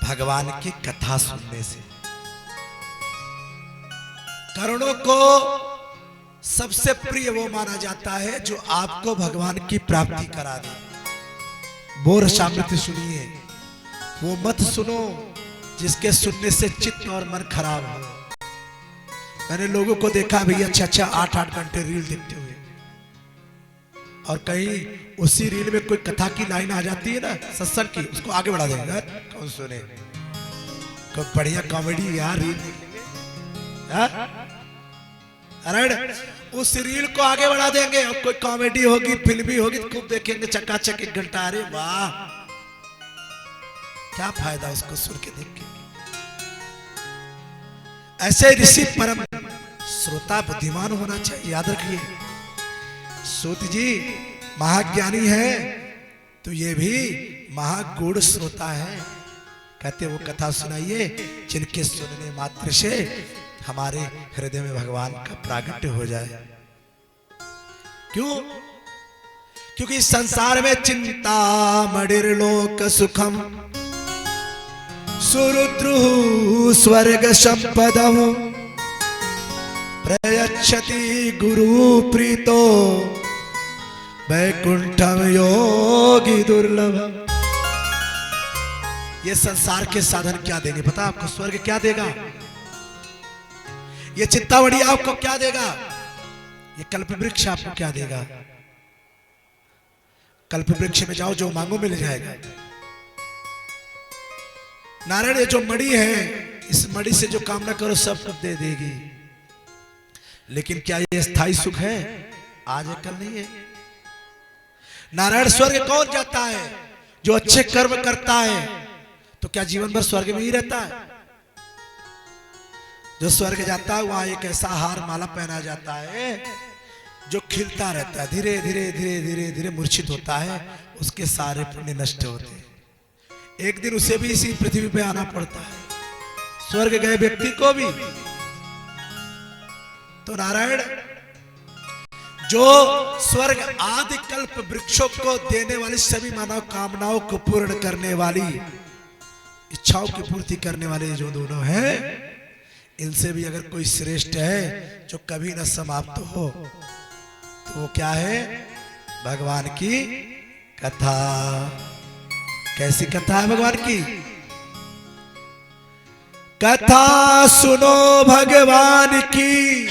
भगवान की कथा सुनने से। करुणों को सबसे प्रिय वो माना जाता है जो आपको भगवान की प्राप्ति करा दे। वो रसामृत सुनिए, वो मत सुनो जिसके सुनने से चित्त और मन खराब हो। मैंने लोगों को देखा भैया 6-8 घंटे रील देखते हुए, और कहीं उसी रील में कोई कथा की लाइन आ जाती है ना सत्संग की, उसको आगे बढ़ा देंगे। कौन सुने? कोई बढ़िया कॉमेडी यार रील देख लेंगे, अरे उस रील को आगे बढ़ा देंगे, और कोई कॉमेडी होगी फिल्मी होगी तो खूब देखेंगे चकाचक 1 घंटा। अरे वाह, क्या फायदा उसको सुन के देख के। ऐसे ऋषि परम श्रोता बुद्धिमान होना चाहिए, याद रखिए। सूत जी महाज्ञानी है तो ये भी महागुण श्रोता है। कहते वो कथा सुनाइए जिनके सुनने मात्र से हमारे हृदय में भगवान का प्रागट्य हो जाए। क्यों? क्योंकि संसार में चिंता मणिर्लोक सुखम सुरुद्रुः स्वर्ग संपदम् प्रयच्छति गुरु प्रीतो वैकुंठम योगी दुर्लभम। ये संसार के साधन क्या देंगे पता आपको? स्वर्ग क्या देगा? ये चिंतामणि आपको क्या देगा? ये कल्प वृक्ष आपको क्या देगा? कल्प वृक्ष में जाओ, जो मांगो मिल जाएगा। नारायण ये जो मणि है, इस मणि से जो कामना करो सब कुछ दे देगी। लेकिन क्या ये स्थायी सुख है? आज है कल नहीं है। नारायण स्वर्ग कौन जाता है? जो अच्छे कर्म करता है। तो क्या जीवन भर स्वर्ग में ही रहता है? जो स्वर्ग जाता है वहां एक ऐसा हार माला पहना जाता है जो खिलता रहता है, धीरे धीरे धीरे धीरे धीरे मूर्छित होता है, उसके सारे पुण्य नष्ट होते हैं। एक दिन उसे भी इसी पृथ्वी पे आना पड़ता है, स्वर्ग गए व्यक्ति को भी। तो नारायण जो स्वर्ग आदि कल्प वृक्षों को देने वाली सभी मानव कामनाओं को पूर्ण करने वाली, इच्छाओं की पूर्ति करने वाले जो दोनों हैं, इनसे भी अगर कोई श्रेष्ठ है जो कभी न समाप्त हो, तो वो क्या है? भगवान की कथा। कैसी कथा है भगवान की? कथा सुनो भगवान की,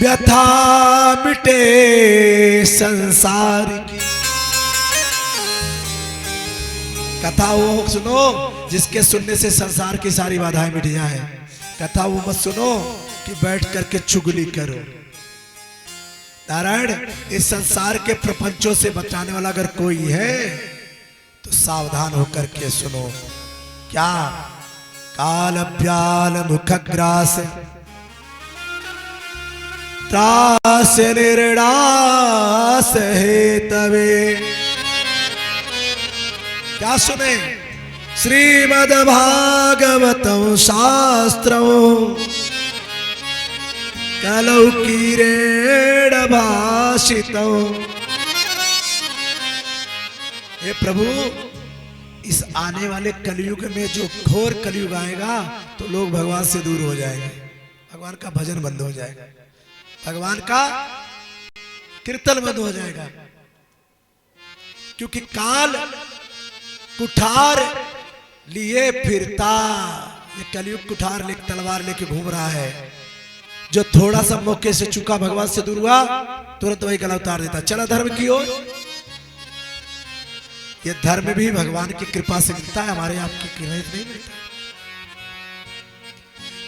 व्यथा मिटे संसार की। कथा वो सुनो जिसके सुनने से संसार की सारी बाधाएं मिट जाए। कथा वो मत सुनो कि बैठ करके चुगली करो। नारायण इस संसार के प्रपंचों से बचाने वाला अगर कोई है तो सावधान होकर के सुनो। क्या? काल ब्याल मुखग्रास त्रास निर्णास हेतवे। क्या सुने? श्रीमद् भागवतम शास्त्रम कलौ कीरेण भाषितो। हे प्रभु, इस आने वाले कलयुग में जो घोर कलयुग आएगा तो लोग भगवान से दूर हो जाएंगे, भगवान का भजन बंद हो जाएगा, भगवान का कीर्तन बंद हो जाएगा। क्योंकि काल कुठार लिए फिरता, ये कलयुग कुठार लेके तलवार लेके घूम रहा है। जो थोड़ा सा मौके से चुका भगवान से दूर हुआ, तुरंत वही गला उतार देता, चला धर्म की ओर। ये धर्म भी भगवान की कृपा से मिलता है, हमारे आपकी कृपा नहीं मिलता।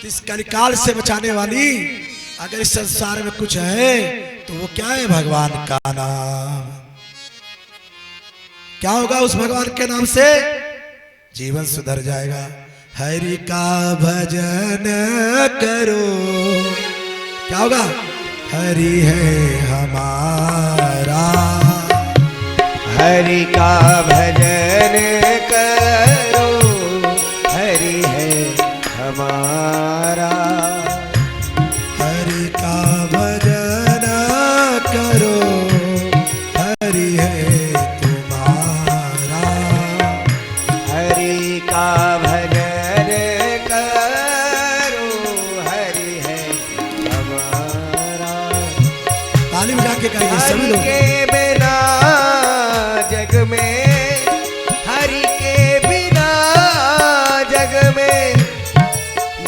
इस कलिकाल से बचाने वाली अगर इस संसार में कुछ है तो वो क्या है? भगवान का नाम। क्या होगा उस भगवान के नाम से? जीवन सुधर जाएगा। हरि का भजन करो, क्या होगा? हरि है हमारा, हरि का भजन करो, हरि है हमारा। हरि का भजन करो, हरि है तुम्हारा। हरि का भजन करो, हरि है हमारा। ताली बजा के गाइए सभी हरि लोग। के बिना जग में, हरि के बिना जग में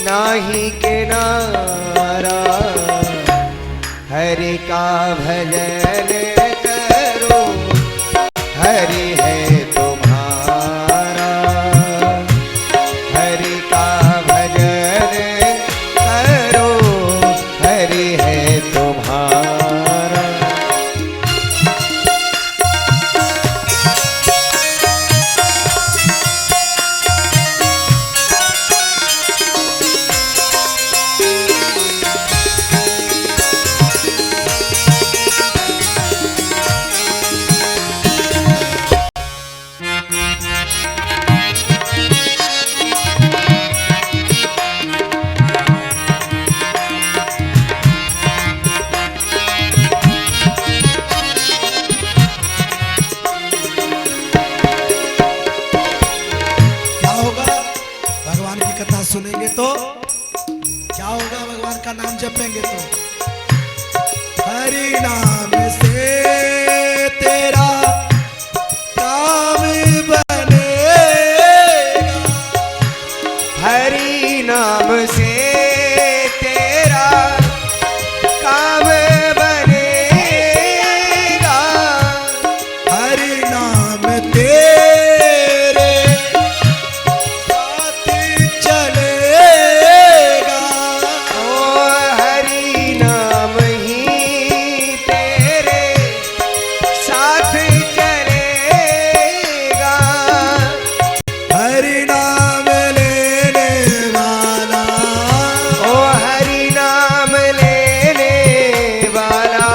नाही किनारा। हरि का भजन करो, हरि है तुम्हारा। हरि का भजन करो, हरि है तुम्हारा। सुनेंगे तो क्या होगा? भगवान का नाम जपेंगे तो हरि नाम से तेरा काम बनेगा, हरि नाम से तेरा काम बनेगा, हरि नाम तेरे साथ चलेगा, ओ हरि नाम ही तेरे साथ चलेगा, हरि नाम लेने वाला, ओ हरि नाम लेने वाला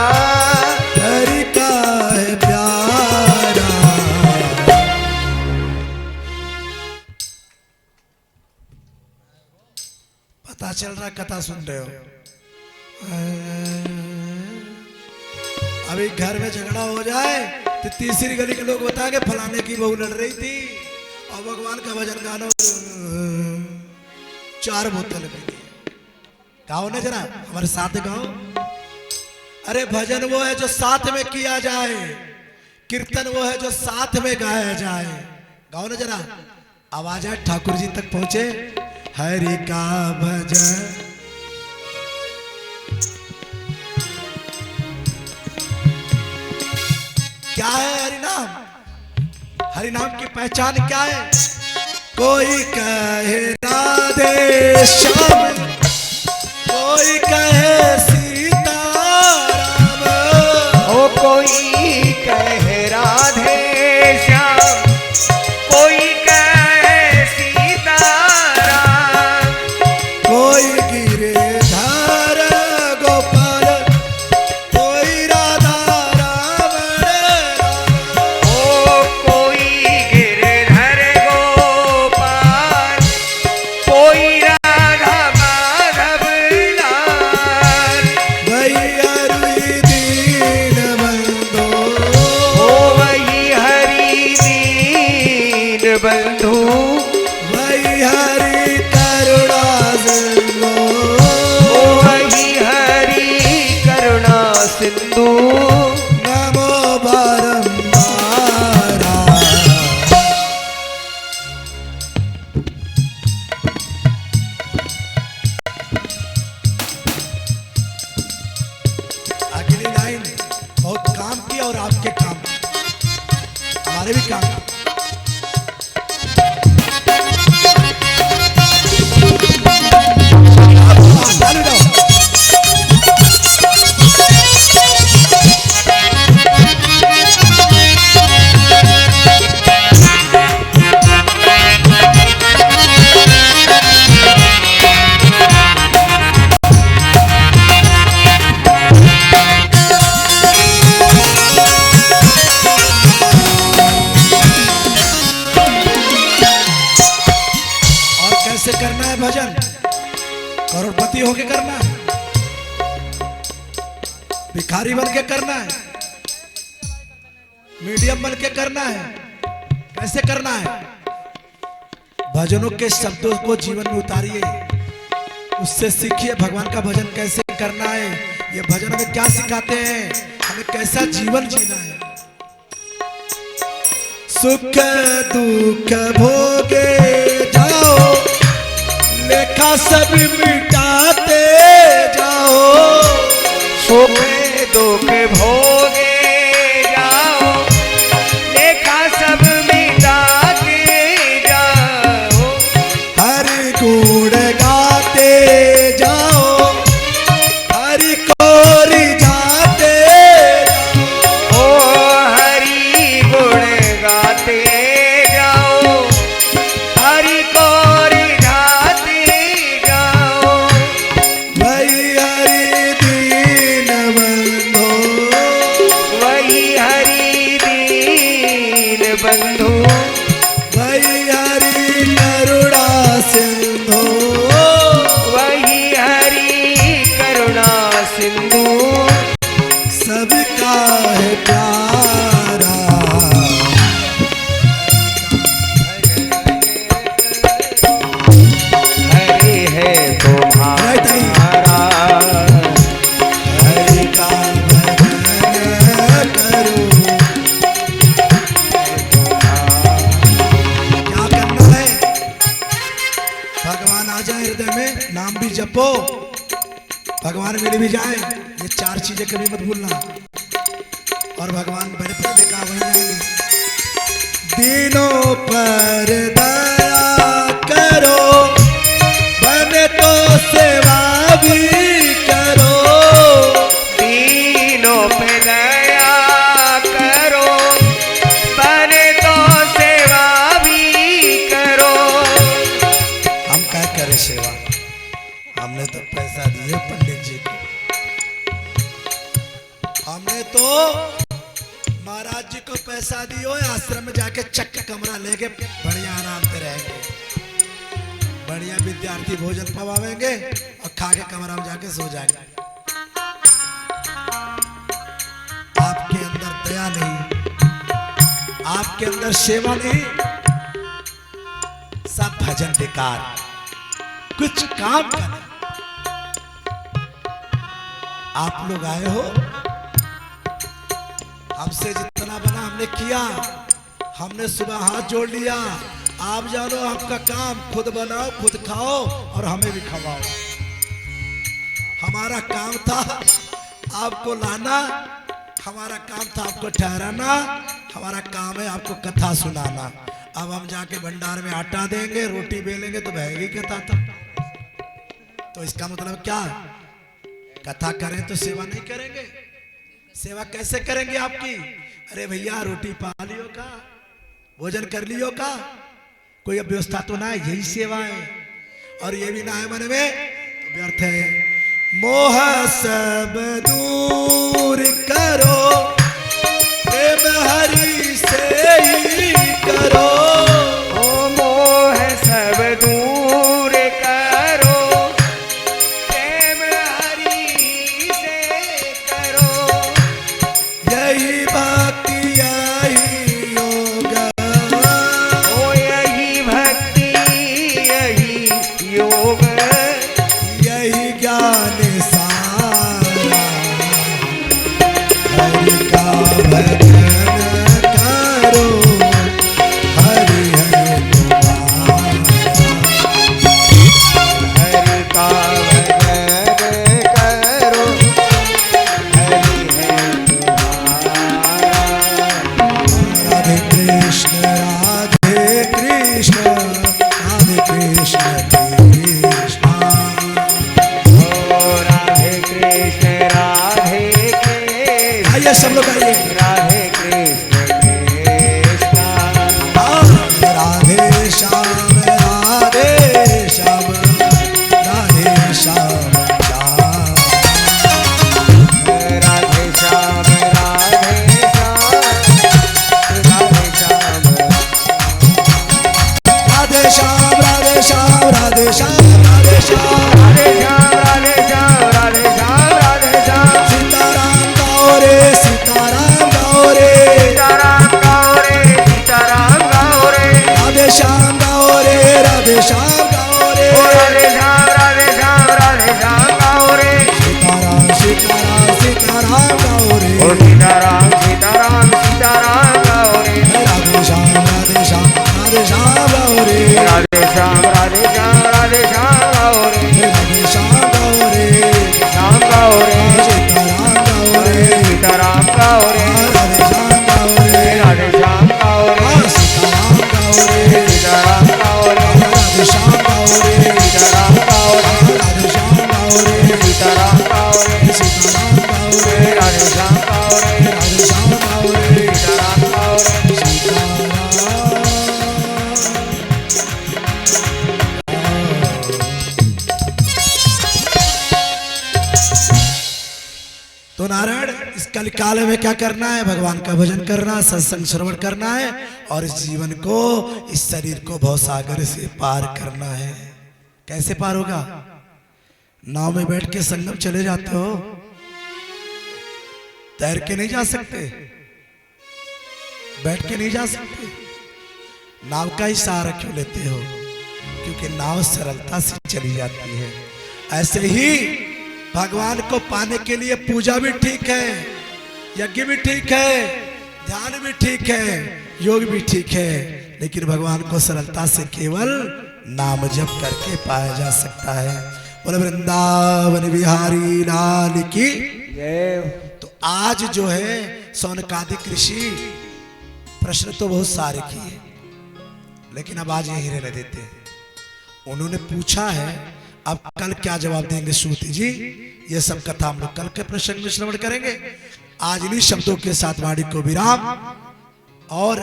हरि का है प्यारा। पता चल रहा कथा सुन रहे हो? अभी घर में झगड़ा हो जाए तो तीसरी गली के लोग बता के फलाने की बहू लड़ रही थी और भगवान का भजन गाना 4 बोतल पी ली। गाओ ना जरा, हमारे साथ गाओ। अरे भजन वो है जो साथ में किया जाए, कीर्तन वो है जो साथ में गाया जाए। गाओ ना जरा, आवाज है ठाकुर जी तक पहुंचे। हरि का भजन क्या है? हरि नाम, हरि नाम की पहचान क्या है? कोई कहे राधे श्याम, कोई कहे सीताराम, ओ कोई कहे राधे श्याम, कोई कहे सीताराम, कोई गिरधर गोपाल, कोई राधा रावण राम। ओ कोई गिरधर गोपाल, कोई राधा माधव लाल, भैया रुई दीन बंधो, ओ वही हरि दीन बंधु, वही हरि करुणा सिंधु, ओ वही हरि करुणा सिंधु। नमो बारंबारा। अगली लाइन बहुत काम की और आपके काम, हमारे भी काम। चालू रहो। और कैसे करना है भजन? करोड़पति होके करना है, भिखारी बन के करना है, मीडियम बन के करना है? कैसे करना है? भजनों के शब्दों को जीवन में उतारिए, उससे सीखिए भगवान का भजन कैसे करना है। ये भजन हमें क्या सिखाते हैं, हमें कैसा जीवन जीना है। सुख दुख भोगे जाओ, लेखा सब मिटाते जाओ, सुख दुख भोगे जाओ, लेखा सब मिटाते जाओ, हरि गुण गाते जाओ, हरि को रिझाते जाओ, ओ हरि गुण गाते जाओ, हरि को रिझाते जाओ, जाए हृदय में, नाम भी जपो, भगवान मिल भी जाए, ये 4 चीजें कभी मत भूलना। और भगवान बड़े पहले कहा वही आएंगे, दीनों पर दया करो, बने तो सेवा भी करो, दीनों पे दया करो, बने तो सेवा भी करो। हम क्या करें सेवा, हमने तो पैसा दिए पंडित जी को, हमने तो महाराज जी को पैसा दियो, आश्रम में जाके चक्का कमरा लेके बढ़िया आराम से रहेंगे, बढ़िया विद्यार्थी भोजन पवावेंगे और खा के कमरा में जाके सो जाएंगे। आपके अंदर दया नहीं, आपके अंदर सेवा नहीं, सब भजन बेकार, कुछ काम करना। आप लोग आए हो, हमसे जितना बना हमने किया, हमने सुबह हाथ जोड़ लिया। आप जानो आपका काम, खुद बनाओ, खुद खाओ और हमें भी खवाओ। हमारा काम था आपको लाना, हमारा काम था आपको ठहराना, हमारा काम है आपको कथा सुनाना। अब हम जाके भंडार में आटा देंगे, रोटी बेलेंगे तो बहेगी कथा था। तो इसका मतलब क्या, कथा करें तो सेवा नहीं करेंगे? सेवा कैसे करेंगे आपकी? अरे भैया रोटी पा लियो का, भोजन कर लियो का, कोई अब व्यवस्था तो ना है, यही सेवा है। और ये भी ना है मन में तो व्यर्थ है। मोह सब दूर करो, प्रेम हरि से ही करो, ओ मोह सब दूर करो, प्रेम हरि से करो, यही भक्ति यही योग, ओ यही भक्ति यही योग, यही ज्ञान सारा, हरि का भजन करो, हरि है तुम्हारा, हरि का भजन करो, हरि है तुम्हारा। राधे कृष्ण राधे कृष्ण, राधे कृष्ण कृष्ण। ओ राधे कृष्ण राधे कृष्ण, आइए सब लोग आइए। राधे कृष्ण कृष्ण, राधे श्याम राधे श्याम, राधे श्याम श्याम, राधे श्याम राधे श्याम, राधे श्याम, राधे श्याम राधे श्याम, राधे श्याम राधे श्याम, राधे श्याम राधे श्याम, राधे श्याम राधे श्याम, सीताराम गाओ रे, सीताराम गाओ रे, सीताराम गाओ रे, सीताराम गाओ रे, राधे श्याम गाओ रे, राधे श्याम गाओ रे, ओ राधे श्याम राधे श्याम, राधे श्याम गाओ रे, सीताराम सीताराम सीताराम गाओ रे, ओ सीताराम सीताराम सीताराम गाओ रे, राधे श्याम राधे श्याम, राधे श्याम गाओ रे, राधे श्याम राधे श्याम, राधे श्याम गाओ रे, राधे श्याम गाओ रे, श्याम गाओ रे, सीताराम गाओ रे, सीताराम गाओ रे, राधे श्याम गाओ रे, राधे श्याम गाओ रे, सीताराम गाओ रे, सीताराम गाओ रे, राधे श्याम गाओ रे, सीताराम गाओ रे, राधे श्याम गाओ रे, सीताराम गाओ रे, सीताराम गाओ रे, राधे श्याम गाओ रे, राधे श्याम गाओ रे, सीताराम गाओ रे, सीताराम। तो नारायण इस कल काल में क्या करना है? भगवान का भजन करना, सत्संग श्रवण करना है और इस जीवन को, इस शरीर को भवसागर से पार करना है। कैसे पार होगा? नाव में बैठ के संगम चले जाते हो, तैर के नहीं जा सकते, बैठ के नहीं जा सकते, नाव का ही सहारा क्यों लेते हो? क्योंकि नाव सरलता से चली जाती है। ऐसे ही भगवान को पाने के लिए पूजा भी ठीक है, यज्ञ भी ठीक है, ध्यान भी ठीक है, योग भी ठीक है, लेकिन भगवान को सरलता से केवल नाम जप करके पाया जा सकता है। बोले वृंदावन बिहारी लाल की। तो आज जो है सौनकादिक ऋषि प्रश्न तो बहुत सारे किए, लेकिन अब आज यही रहने देते हैं। उन्होंने पूछा है, अब कल क्या जवाब देंगे श्रुति जी, ये सब कथा हम लोग कल के प्रसंग में श्रवण करेंगे। आज इन्हीं शब्दों के साथ वाणी को विराम, और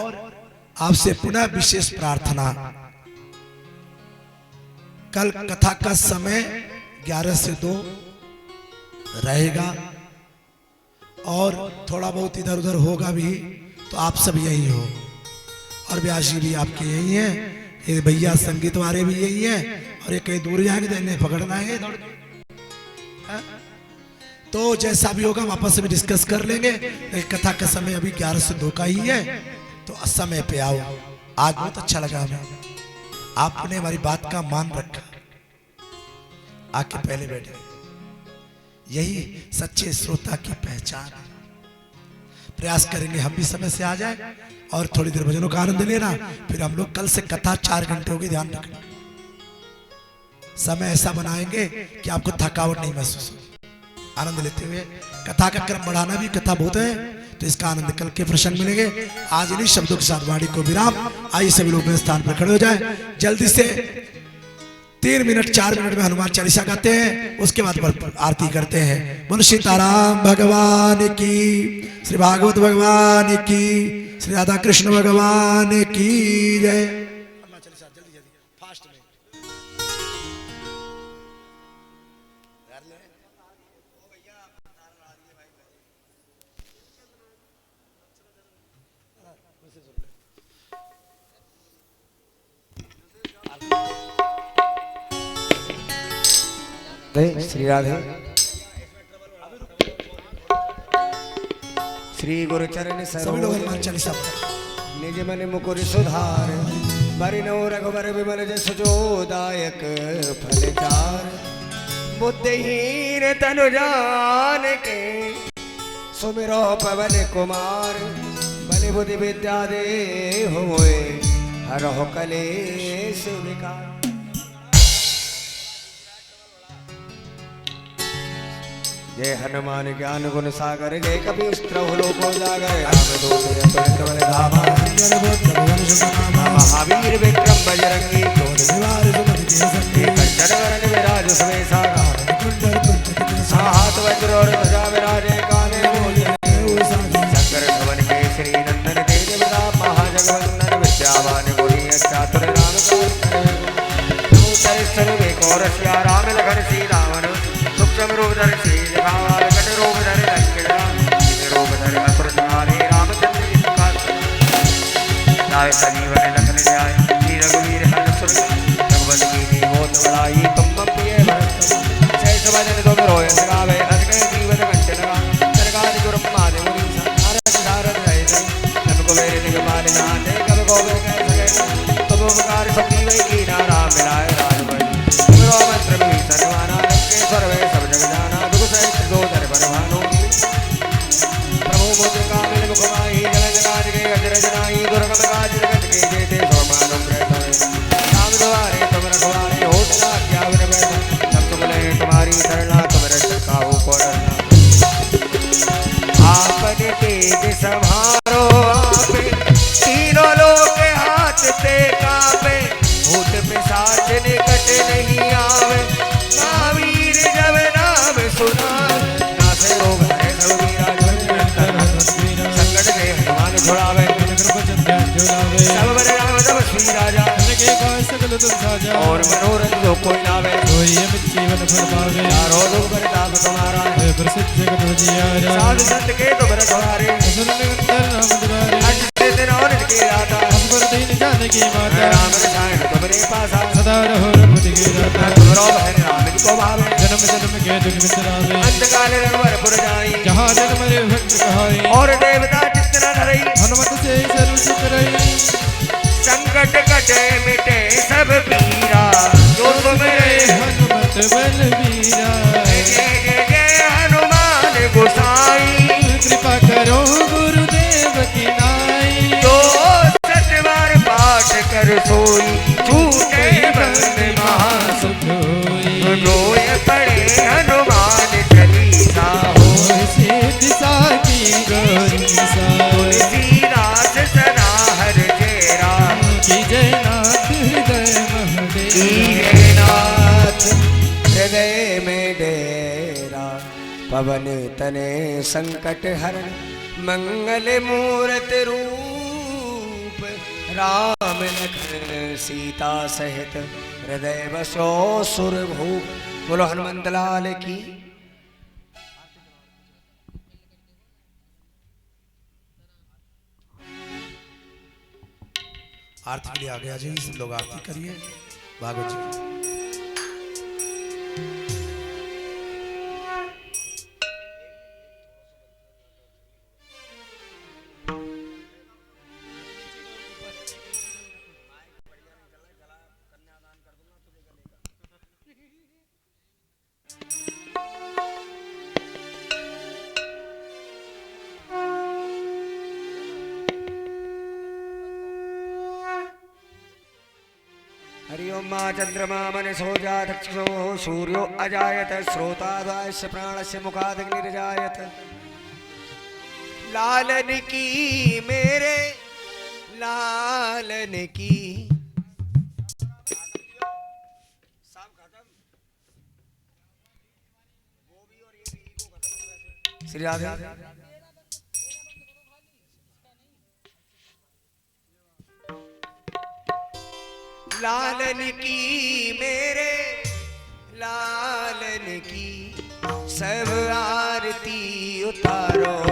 आपसे पुनः विशेष प्रार्थना, कल कथा का समय 11 से 2 रहेगा, और थोड़ा बहुत इधर उधर होगा भी, तो आप सब यही हो, और व्यास जी भी आपके यही हैं, ये भैया संगीत वाले भी यही हैं, और ये कहीं दूर जाएंगे तो इन्हें पकड़ना है दौड़ के। तो जैसा भी होगा हम आपस में डिस्कस कर लेंगे। कथा का समय अभी 11 से 2 का ही है, तो समय पे आओ। आज बहुत अच्छा लगा हमें, आपने हमारी बात का मान रखा, आके पहले बैठे। यही सच्चे श्रोता की पहचान है। प्रयास करेंगे हम भी समय से आ जाए, और थोड़ी देर भजनों का आनंद लेना। फिर हम लोग कल से कथा 4 घंटे होगी, ध्यान रखना। समय ऐसा बनाएंगे कि आपको थकावट नहीं महसूस होगी। आनंद लेते हुए कथा का क्रम बढ़ाना भी, कथा बहुत है, तो इसका आनंद कल के प्रसंग मिलेंगे। आज इन्हीं शब्दों के साथ वाणी को विराम। आइए सभी लोग अपने स्थान पर खड़े हो जाए। जल्दी से 3 मिनट 4 मिनट में हनुमान चालीसा गाते हैं, उसके बाद आरती करते हैं। बोलो सीताराम भगवान की, श्री भागवत भगवान की, श्री राधा कृष्ण भगवान की जय। श्री राधे। श्री गुरु चरण सभी लोग हनुमान चालीसा निज मन मुकुर सुधार, बरिनो रघुवर विमल जस जो दायक फल चार। बुद्धिहीन तनु जान के, सुमिरो पवन कुमार। बलि बुद्धि विद्या दे होए, हरहु कलेश विकार। जय हनुमान ज्ञान गुण सागर, जय कपीश तिहुँ लोक उजागर। रामदूत अतुलित बल धामा, महावीर विक्रम बजरंगी। कंचन वरन विराज सुबेसा, हाथ वज्र और ध्वजा विराजे। काने शंकर भवन केसरी नंदन, तेज प्रताप महाजगवंदन। विद्यावान गुणी चातुर राम को रसिया। राम लखन सीता मन, सूक्ष्म रूप धरि सिर दिखावा। कट रूप धरि लंकेरा, रूप धरि असुर संहारे। रामचंद्र जी का लाए सजीवन लखन जाय। श्री रघुवीर हरषि रघुपति कीन्ही बहुत बड़ाई। तुम मम प्रिय भरत सहस वदन तुम रोय गावे। अस कहि जीवन कंचन लगा, सरकार गुरु माधे मुनि सारथ सारथ रहे। तब कुबेर दिगपाल जाते, कब गोबे कह सके। तुम उपकार सब जीवै कीन्हा, राम मिलाए राजपद। मंत्र भी सर्वाना, लंकेश्वर वे सब जग जाना। दुख सहित गोदर बरभानु, प्रभु मुद्रिका मिल मुख माही। जल जगाज के अजरज नाही, दुर्गम काज जगत के जेते। सोमानुम प्रयतन राम द्वारे तुम रखवारे। होत न आज्ञा बिन बैठा, सब तुम लय तुम्हारी शरणा। तुम रक्षक काहू को डरना, आपन तेज संहारो आपे। तीनों लोक हाथ ते कापे, भूत पिशाच निकट नहीं आवे। महावीर जब नाम सुनावे, नासे रोग हरे सब वीरा। संकट के हनुमान छुड़ावे, सब बड़े राम तपस्वी राजा। और मनोरथ जो कोई लावे, चारों दुख परिताप तुम्हारा। साधु संत के तुम रखवारे, अच्छे दिन और इनके दाता। राम रसायन तुम्हारे पासा, सदा रहो रघुपति के दाता। तुमरो भय राम जी को भावे, जन्म जन्म के दुख बिसरावे। अंतकाल रघुवरपुर जाई, जहाँ जन्म रे भक्त कहाई। और देवता चित्त न धरई, हनुमत से सर्व सुख रही। संकट कटे मिटे सब पीरा, जो तुमरे हनुमत बलबीरा। जय जय जय हनुमान गोसाई, कृपा करो गुरुदेव की नाई। जो सतबार पाठ कर सोई छूटे बंद महासुख रोए पड़े हनुमान चालीसा हो सिद्ध साकी गौरी सा तुलसीदास सदा हर जेरा की जयनाथ हृदय महदेव नाथ हृदय में डेरा पवन तने संकट हरण मंगल मूरत रूप राम लखन सीता सहित हृदय बसो सुर भूप। बोलो हनुमंत लाल की। आरती के लिए आगे आ जाइए, सब लोग आरती करिए भागवत जी की। हरि ओम मा चंद्रमा मनसो जातक्षो सूर्यो अजायत श्रोतादास्य प्राणस्य मुखादग्निर्जायत। लालन की मेरे लालन की श्री राधे लालन की मेरे लालन की सब आरती उतारो